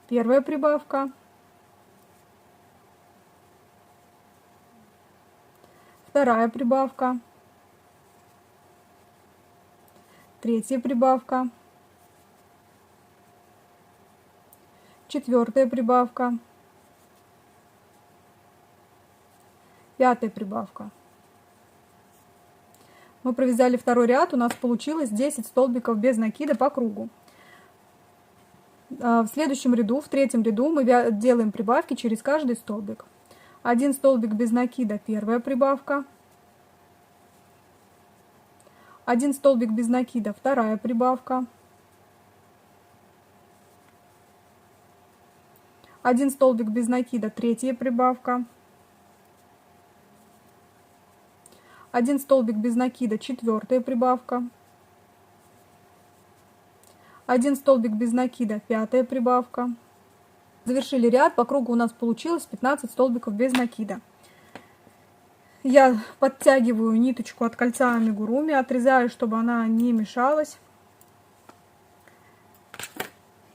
Первая прибавка, вторая прибавка, третья прибавка, четвертая прибавка, пятая прибавка. Мы провязали второй ряд, у нас получилось 10 столбиков без накида по кругу. В следующем ряду, в третьем ряду, мы делаем прибавки через каждый столбик. Один столбик без накида, первая прибавка. Один столбик без накида, вторая прибавка. Один столбик без накида, третья прибавка. Один столбик без накида, четвертая прибавка. Один столбик без накида, пятая прибавка. Завершили ряд, по кругу у нас получилось 15 столбиков без накида. Я подтягиваю ниточку от кольца амигуруми, отрезаю, чтобы она не мешалась.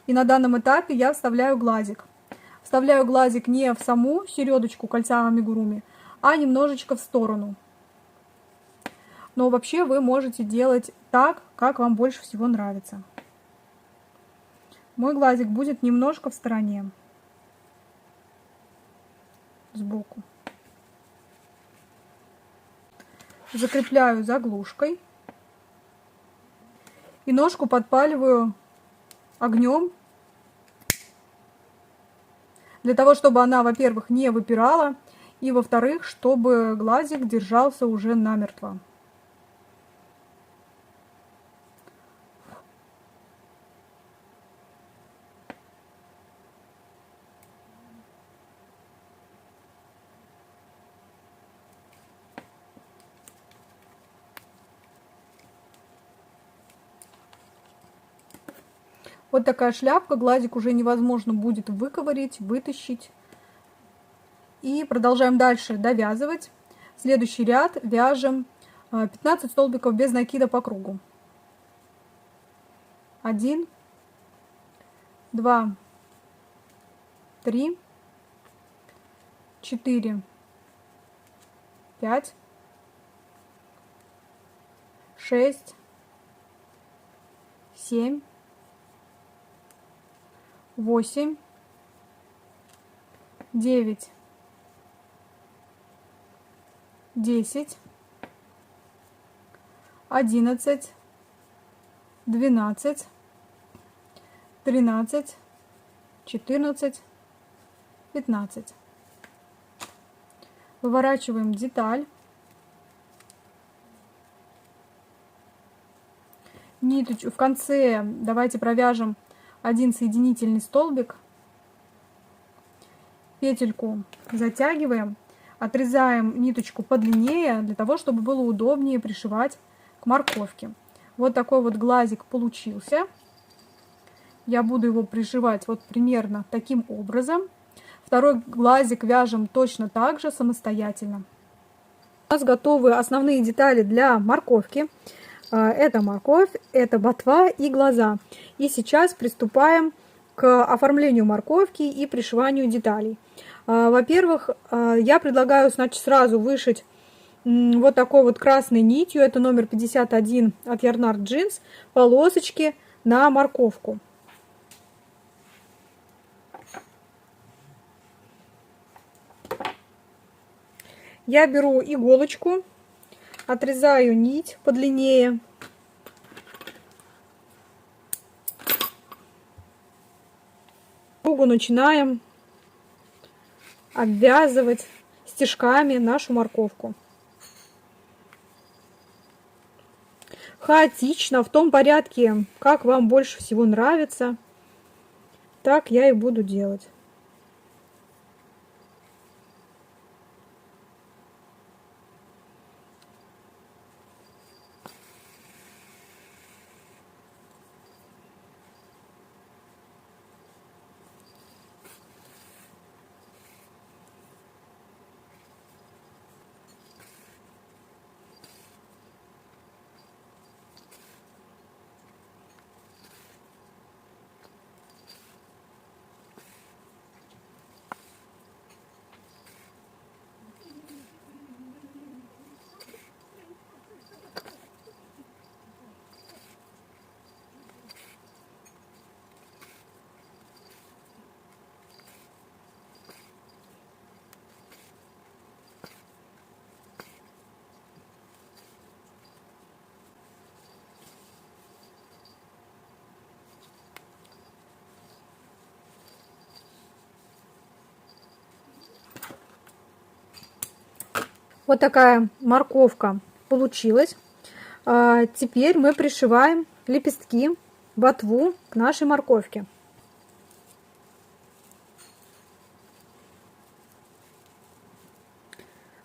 И на данном этапе я вставляю глазик. Вставляю глазик не в саму середочку кольца амигуруми, а немножечко в сторону. Но вообще вы можете делать так, как вам больше всего нравится. Мой глазик будет немножко в стороне, сбоку. Закрепляю заглушкой. И ножку подпаливаю огнем, для того, чтобы она, во-первых, не выпирала, и, во-вторых, чтобы глазик держался уже намертво. Вот такая шляпка, глазик уже невозможно будет выковырять, вытащить. И продолжаем дальше довязывать. Следующий ряд вяжем 15 столбиков без накида по кругу. 1, 2, 3, 4, 5, 6, 7, 8, 9, 10, 11, 12, 13, 14, 15. Выворачиваем деталь. Ниточку в конце давайте провяжем один соединительный столбик. Петельку затягиваем, отрезаем ниточку подлиннее, для того, чтобы было удобнее пришивать к морковке. Вот такой вот глазик получился. Я буду его пришивать вот примерно таким образом. Второй глазик вяжем точно так же самостоятельно. У нас готовы основные детали для морковки. Это морковь, это ботва и глаза. И сейчас приступаем к оформлению морковки и пришиванию деталей. Во-первых, я предлагаю, значит, сразу вышить вот такой вот красной нитью, это номер 51 от Yarnart Jeans, полосочки на морковку. Я беру иголочку, отрезаю нить подлиннее. Кругу потихоньку начинаем обвязывать стежками нашу морковку. Хаотично, в том порядке, как вам больше всего нравится, так я и буду делать. Вот такая морковка получилась. Теперь мы пришиваем лепестки, ботву к нашей морковке.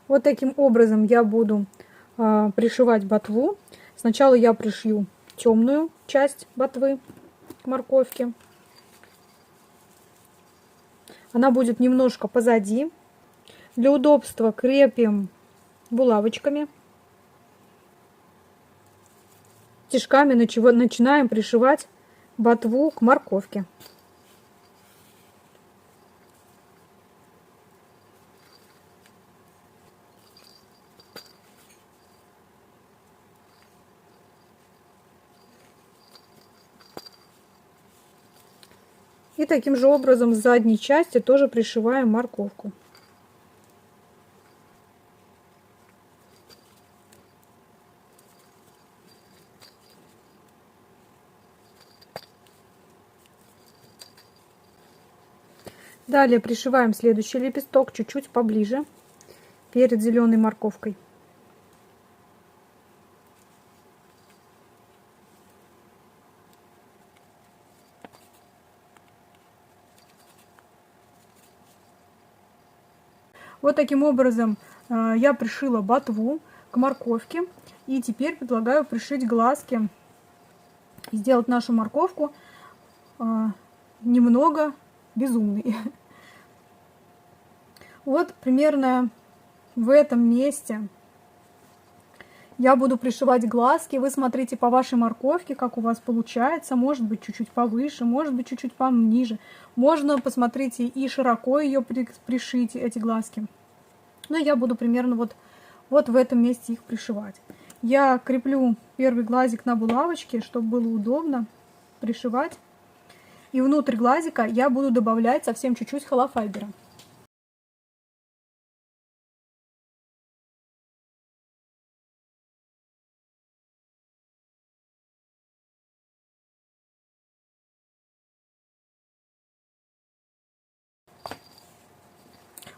Вот таким образом я буду пришивать ботву. Сначала я пришью темную часть ботвы к морковке. Она будет немножко позади. Для удобства крепим булавочками. Стежками начинаем пришивать ботву к морковке. И таким же образом с задней части тоже пришиваем морковку. Далее пришиваем следующий лепесток чуть-чуть поближе, перед зеленой морковкой. Вот таким образом я пришила ботву к морковке. И теперь предлагаю пришить глазки. Сделать нашу морковку немного безумной. Вот примерно в этом месте я буду пришивать глазки. Вы смотрите по вашей морковке, как у вас получается. Может быть, чуть-чуть повыше, может быть, чуть-чуть пониже. Можно, посмотрите, и широко ее пришить, эти глазки. Но я буду примерно вот в этом месте их пришивать. Я креплю первый глазик на булавочке, чтобы было удобно пришивать. И внутрь глазика я буду добавлять совсем чуть-чуть холофайбера.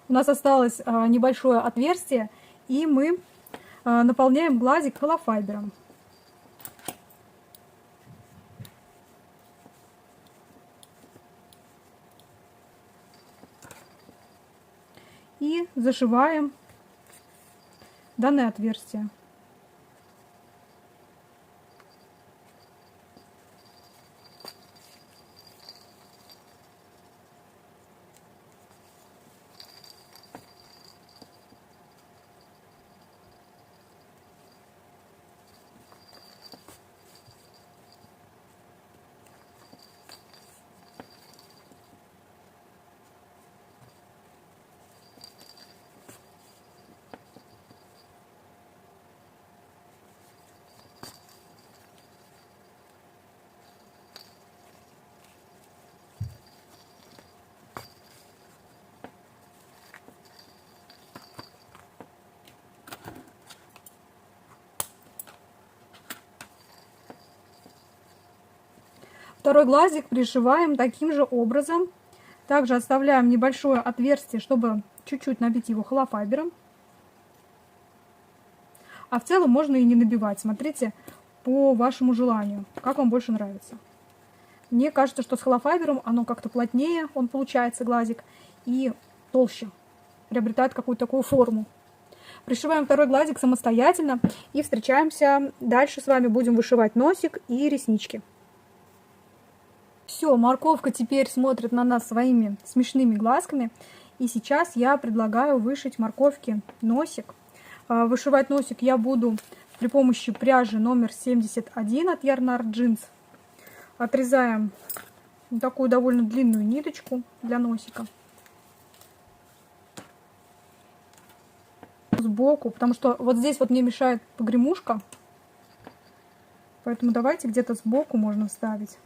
У нас осталось небольшое отверстие, и мы наполняем глазик холофайбером. И зашиваем данное отверстие. Второй глазик пришиваем таким же образом. Также оставляем небольшое отверстие, чтобы чуть-чуть набить его холофайбером. А в целом можно и не набивать. Смотрите по вашему желанию, как вам больше нравится. Мне кажется, что с холофайбером оно как-то плотнее, он получается, глазик, и толще, приобретает какую-то такую форму. Пришиваем второй глазик самостоятельно и встречаемся. Дальше с вами будем вышивать носик и реснички. Все, морковка теперь смотрит на нас своими смешными глазками. И сейчас я предлагаю вышить морковке носик. Вышивать носик я буду при помощи пряжи номер 71 от Yarnart Jeans. Отрезаем вот такую довольно длинную ниточку для носика. Сбоку, потому что вот здесь вот мне мешает погремушка. Поэтому давайте где-то сбоку можно вставить.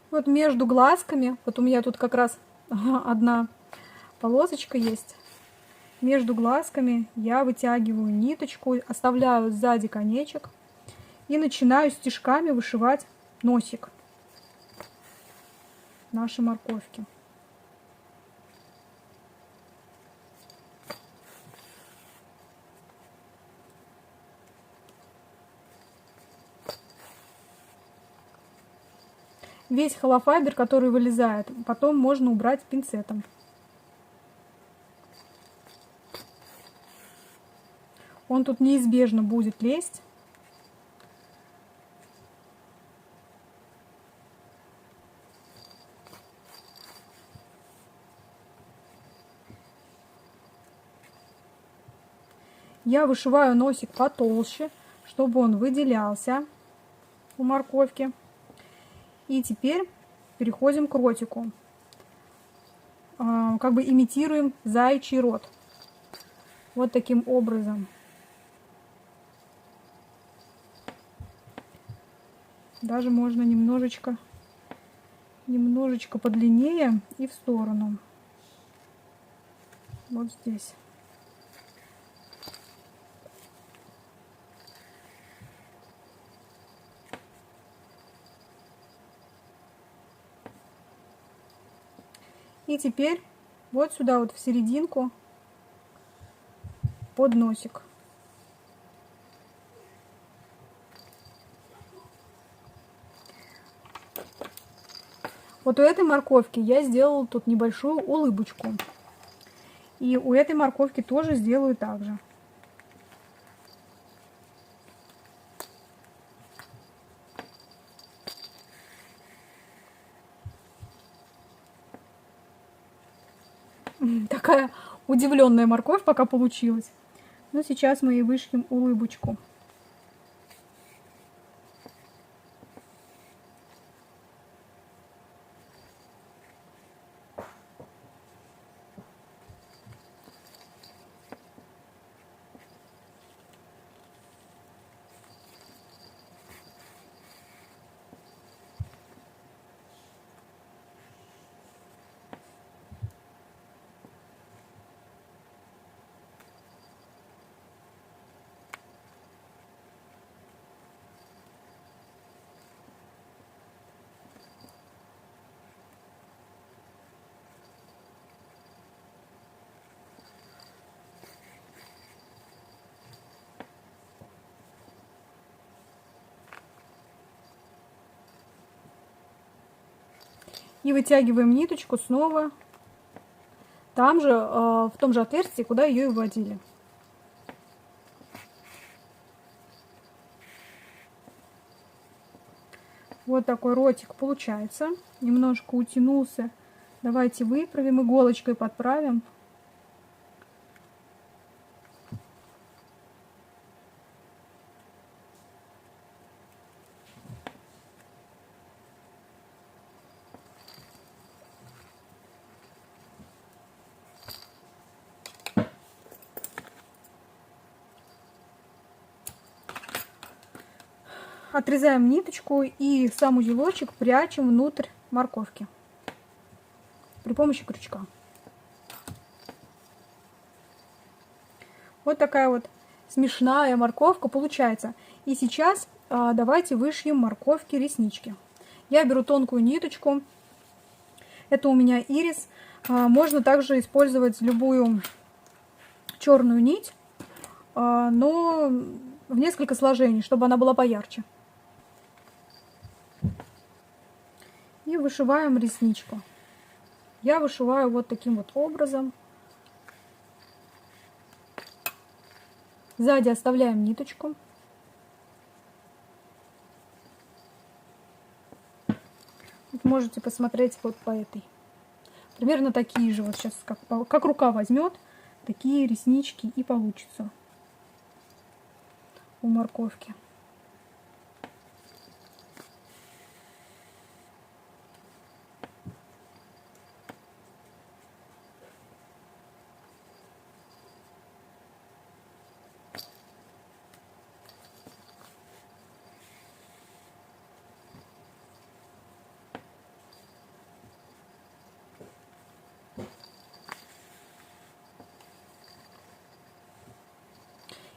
Вот между глазками, вот у меня тут как раз одна полосочка есть. Между глазками я вытягиваю ниточку, оставляю сзади конечек и начинаю стежками вышивать носик нашей морковки. Весь холофайбер, который вылезает, потом можно убрать пинцетом. Он тут неизбежно будет лезть. Я вышиваю носик потолще, чтобы он выделялся у морковки. И теперь переходим к ротику. Как бы имитируем заячий рот. Вот таким образом. Даже можно немножечко подлиннее и в сторону. Вот здесь. И теперь вот сюда вот в серединку под носик. Вот у этой морковки я сделала тут небольшую улыбочку. И у этой морковки тоже сделаю так же. Такая удивленная морковь пока получилась. Но сейчас мы и вышьем улыбочку. И вытягиваем ниточку снова там же, в том же отверстии, куда ее и вводили. Вот такой ротик получается. Немножко утянулся. Давайте выправим, иголочкой подправим. Отрезаем ниточку и сам узелочек прячем внутрь морковки при помощи крючка. Вот такая вот смешная морковка получается. И сейчас давайте вышьем морковки реснички. Я беру тонкую ниточку Это у меня ирис. Можно также использовать любую черную нить, но в несколько сложений, чтобы она была поярче. И вышиваем ресничку. Я вышиваю вот таким вот образом. Сзади оставляем ниточку. Вот можете посмотреть вот по этой. Примерно такие же, вот сейчас как рука возьмет, такие реснички и получится у морковки.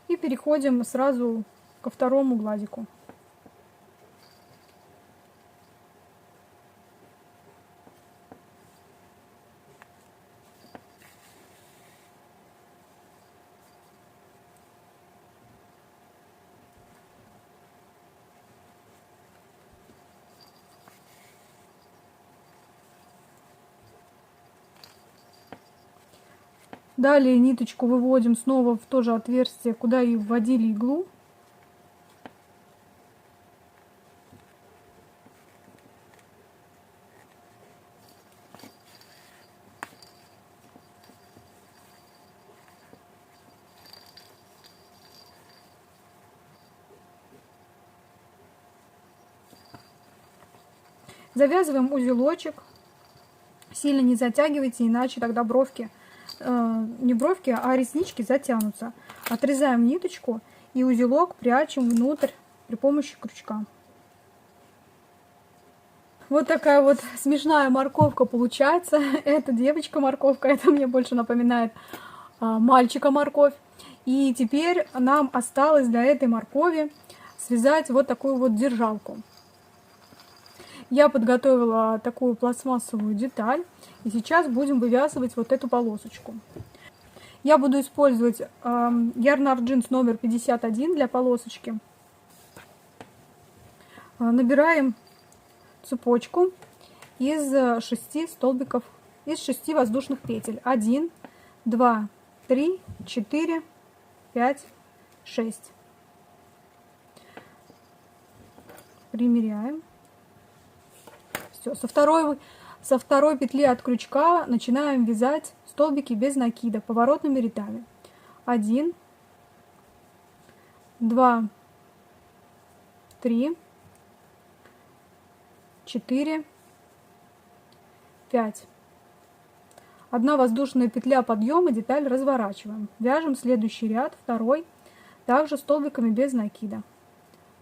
И переходим сразу ко второму гладику. Далее ниточку выводим снова в то же отверстие, куда и вводили иглу. Завязываем узелочек. Сильно не затягивайте, иначе тогда бровки, не бровки, а реснички затянутся. Отрезаем ниточку и узелок прячем внутрь при помощи крючка. Вот такая вот смешная морковка получается. Это девочка-морковка, это мне больше напоминает мальчика-морковь. И теперь нам осталось для этой моркови связать вот такую вот держалку. Я подготовила такую пластмассовую деталь, и сейчас будем вывязывать вот эту полосочку. Я буду использовать Yarn Art Jeans номер 51 для полосочки. Набираем цепочку из 6 столбиков, из 6 воздушных петель. 1, 2, 3, 4, 5, 6. Примеряем. Все, со второй петли от крючка начинаем вязать столбики без накида поворотными рядами. 1, 2, 3, 4, 5. Одна воздушная петля подъема, деталь разворачиваем. Вяжем следующий ряд, второй, также столбиками без накида.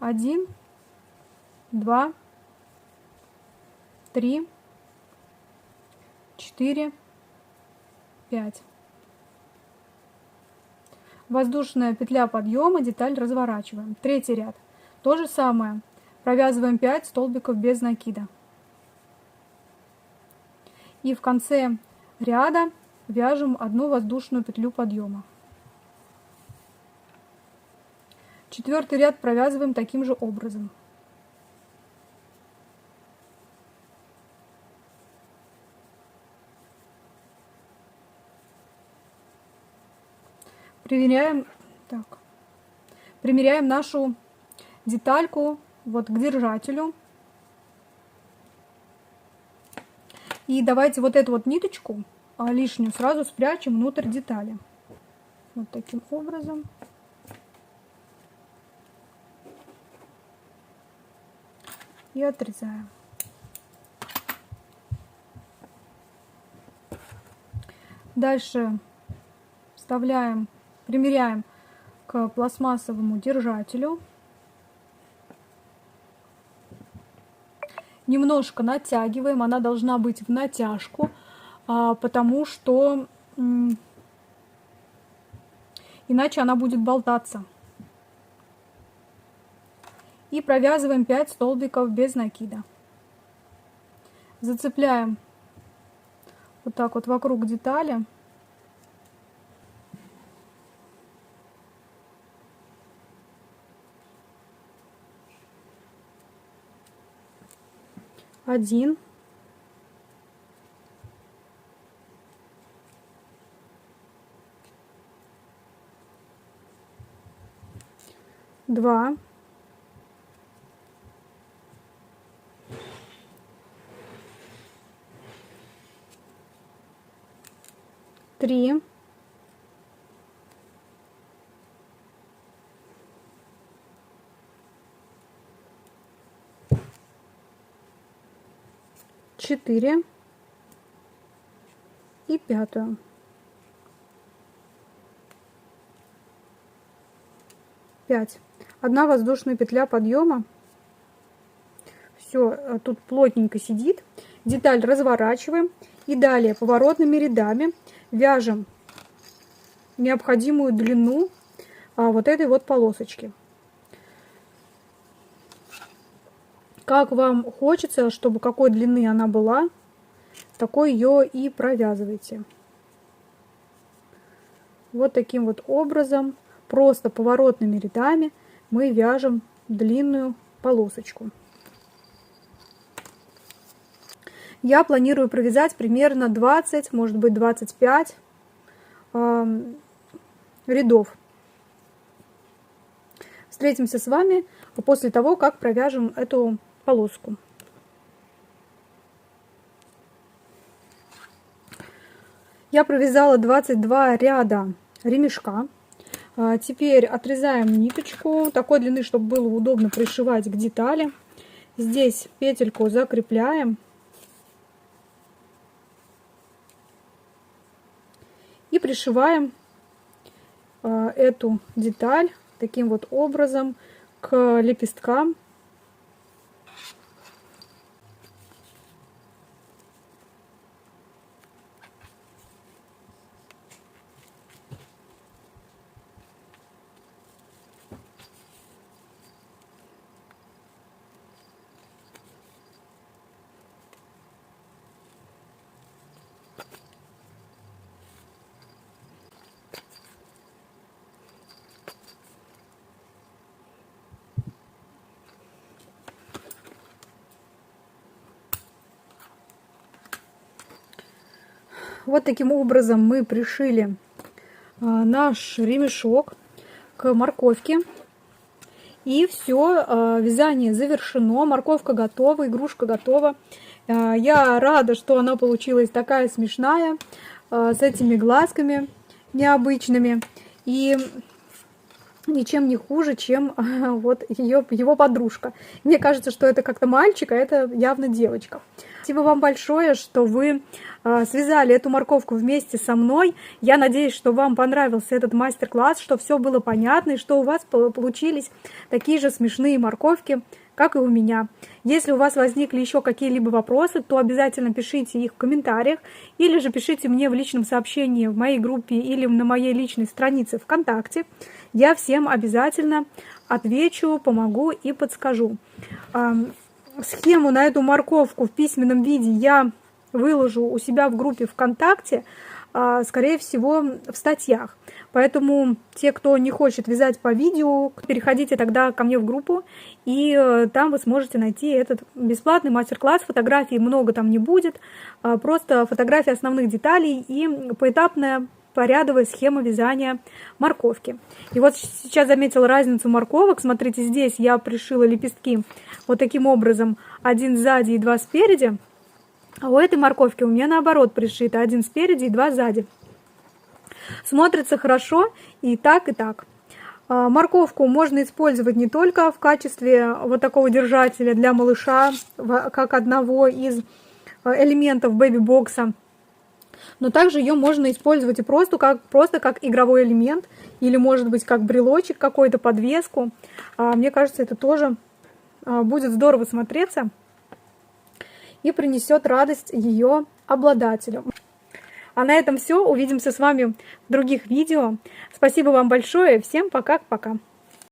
1, 2, 3, 4, 5. Воздушная петля подъема, деталь разворачиваем. Третий ряд. То же самое. Провязываем 5 столбиков без накида. И в конце ряда вяжем одну воздушную петлю подъема. Четвертый ряд провязываем таким же образом. Примеряем нашу детальку вот к держателю. И давайте вот эту вот ниточку лишнюю сразу спрячем внутрь детали. Вот таким образом. И отрезаем. Дальше примеряем к пластмассовому держателю. Немножко натягиваем, она должна быть в натяжку, потому что иначе она будет болтаться. И провязываем 5 столбиков без накида. Зацепляем Вот так вот вокруг детали. Один. Два. Три. Четыре. И пятую. Пять. Одна воздушная петля подъема. Все тут плотненько сидит. Деталь разворачиваем. И далее поворотными рядами вяжем необходимую длину вот этой вот полосочки. Как вам хочется, чтобы какой длины она была, такой ее и провязывайте. Вот таким вот образом, просто поворотными рядами мы вяжем длинную полосочку. Я планирую провязать примерно 20, может быть 25 рядов. Встретимся с вами после того, как провяжем эту полоску. Я провязала 22 ряда ремешка. Теперь отрезаем ниточку такой длины, чтобы было удобно пришивать к детали. Здесь петельку закрепляем. И пришиваем эту деталь таким вот образом к лепесткам. Вот таким образом мы пришили наш ремешок к морковке. И все, вязание завершено, морковка готова, игрушка готова. Я рада, что она получилась такая смешная, с этими глазками необычными. И ничем не хуже, чем вот его подружка. Мне кажется, что это как-то мальчик, а это явно девочка. Спасибо вам большое, что вы связали эту морковку вместе со мной. Я надеюсь, что вам понравился этот мастер-класс, что все было понятно, и что у вас получились такие же смешные морковки, как и у меня. Если у вас возникли еще какие-либо вопросы, то обязательно пишите их в комментариях, или же пишите мне в личном сообщении в моей группе или на моей личной странице ВКонтакте. Я всем обязательно отвечу, помогу и подскажу. Схему на эту морковку в письменном виде я выложу у себя в группе ВКонтакте, скорее всего, в статьях. Поэтому те, кто не хочет вязать по видео, переходите тогда ко мне в группу, и там вы сможете найти этот бесплатный мастер-класс. Фотографий много там не будет, просто фотографии основных деталей и поэтапная порядовая схема вязания морковки. И вот сейчас заметила разницу морковок. Смотрите, здесь я пришила лепестки вот таким образом, один сзади и два спереди. А у этой морковки у меня наоборот пришито, один спереди и два сзади. Смотрится хорошо и так, и так. Морковку можно использовать не только в качестве вот такого держателя для малыша, как одного из элементов бэби-бокса, но также ее можно использовать и просто как игровой элемент, или, может быть, как брелочек какой-то, подвеску. Мне кажется, это тоже будет здорово смотреться и принесет радость ее обладателю. А на этом все. Увидимся с вами в других видео. Спасибо вам большое. Всем пока-пока.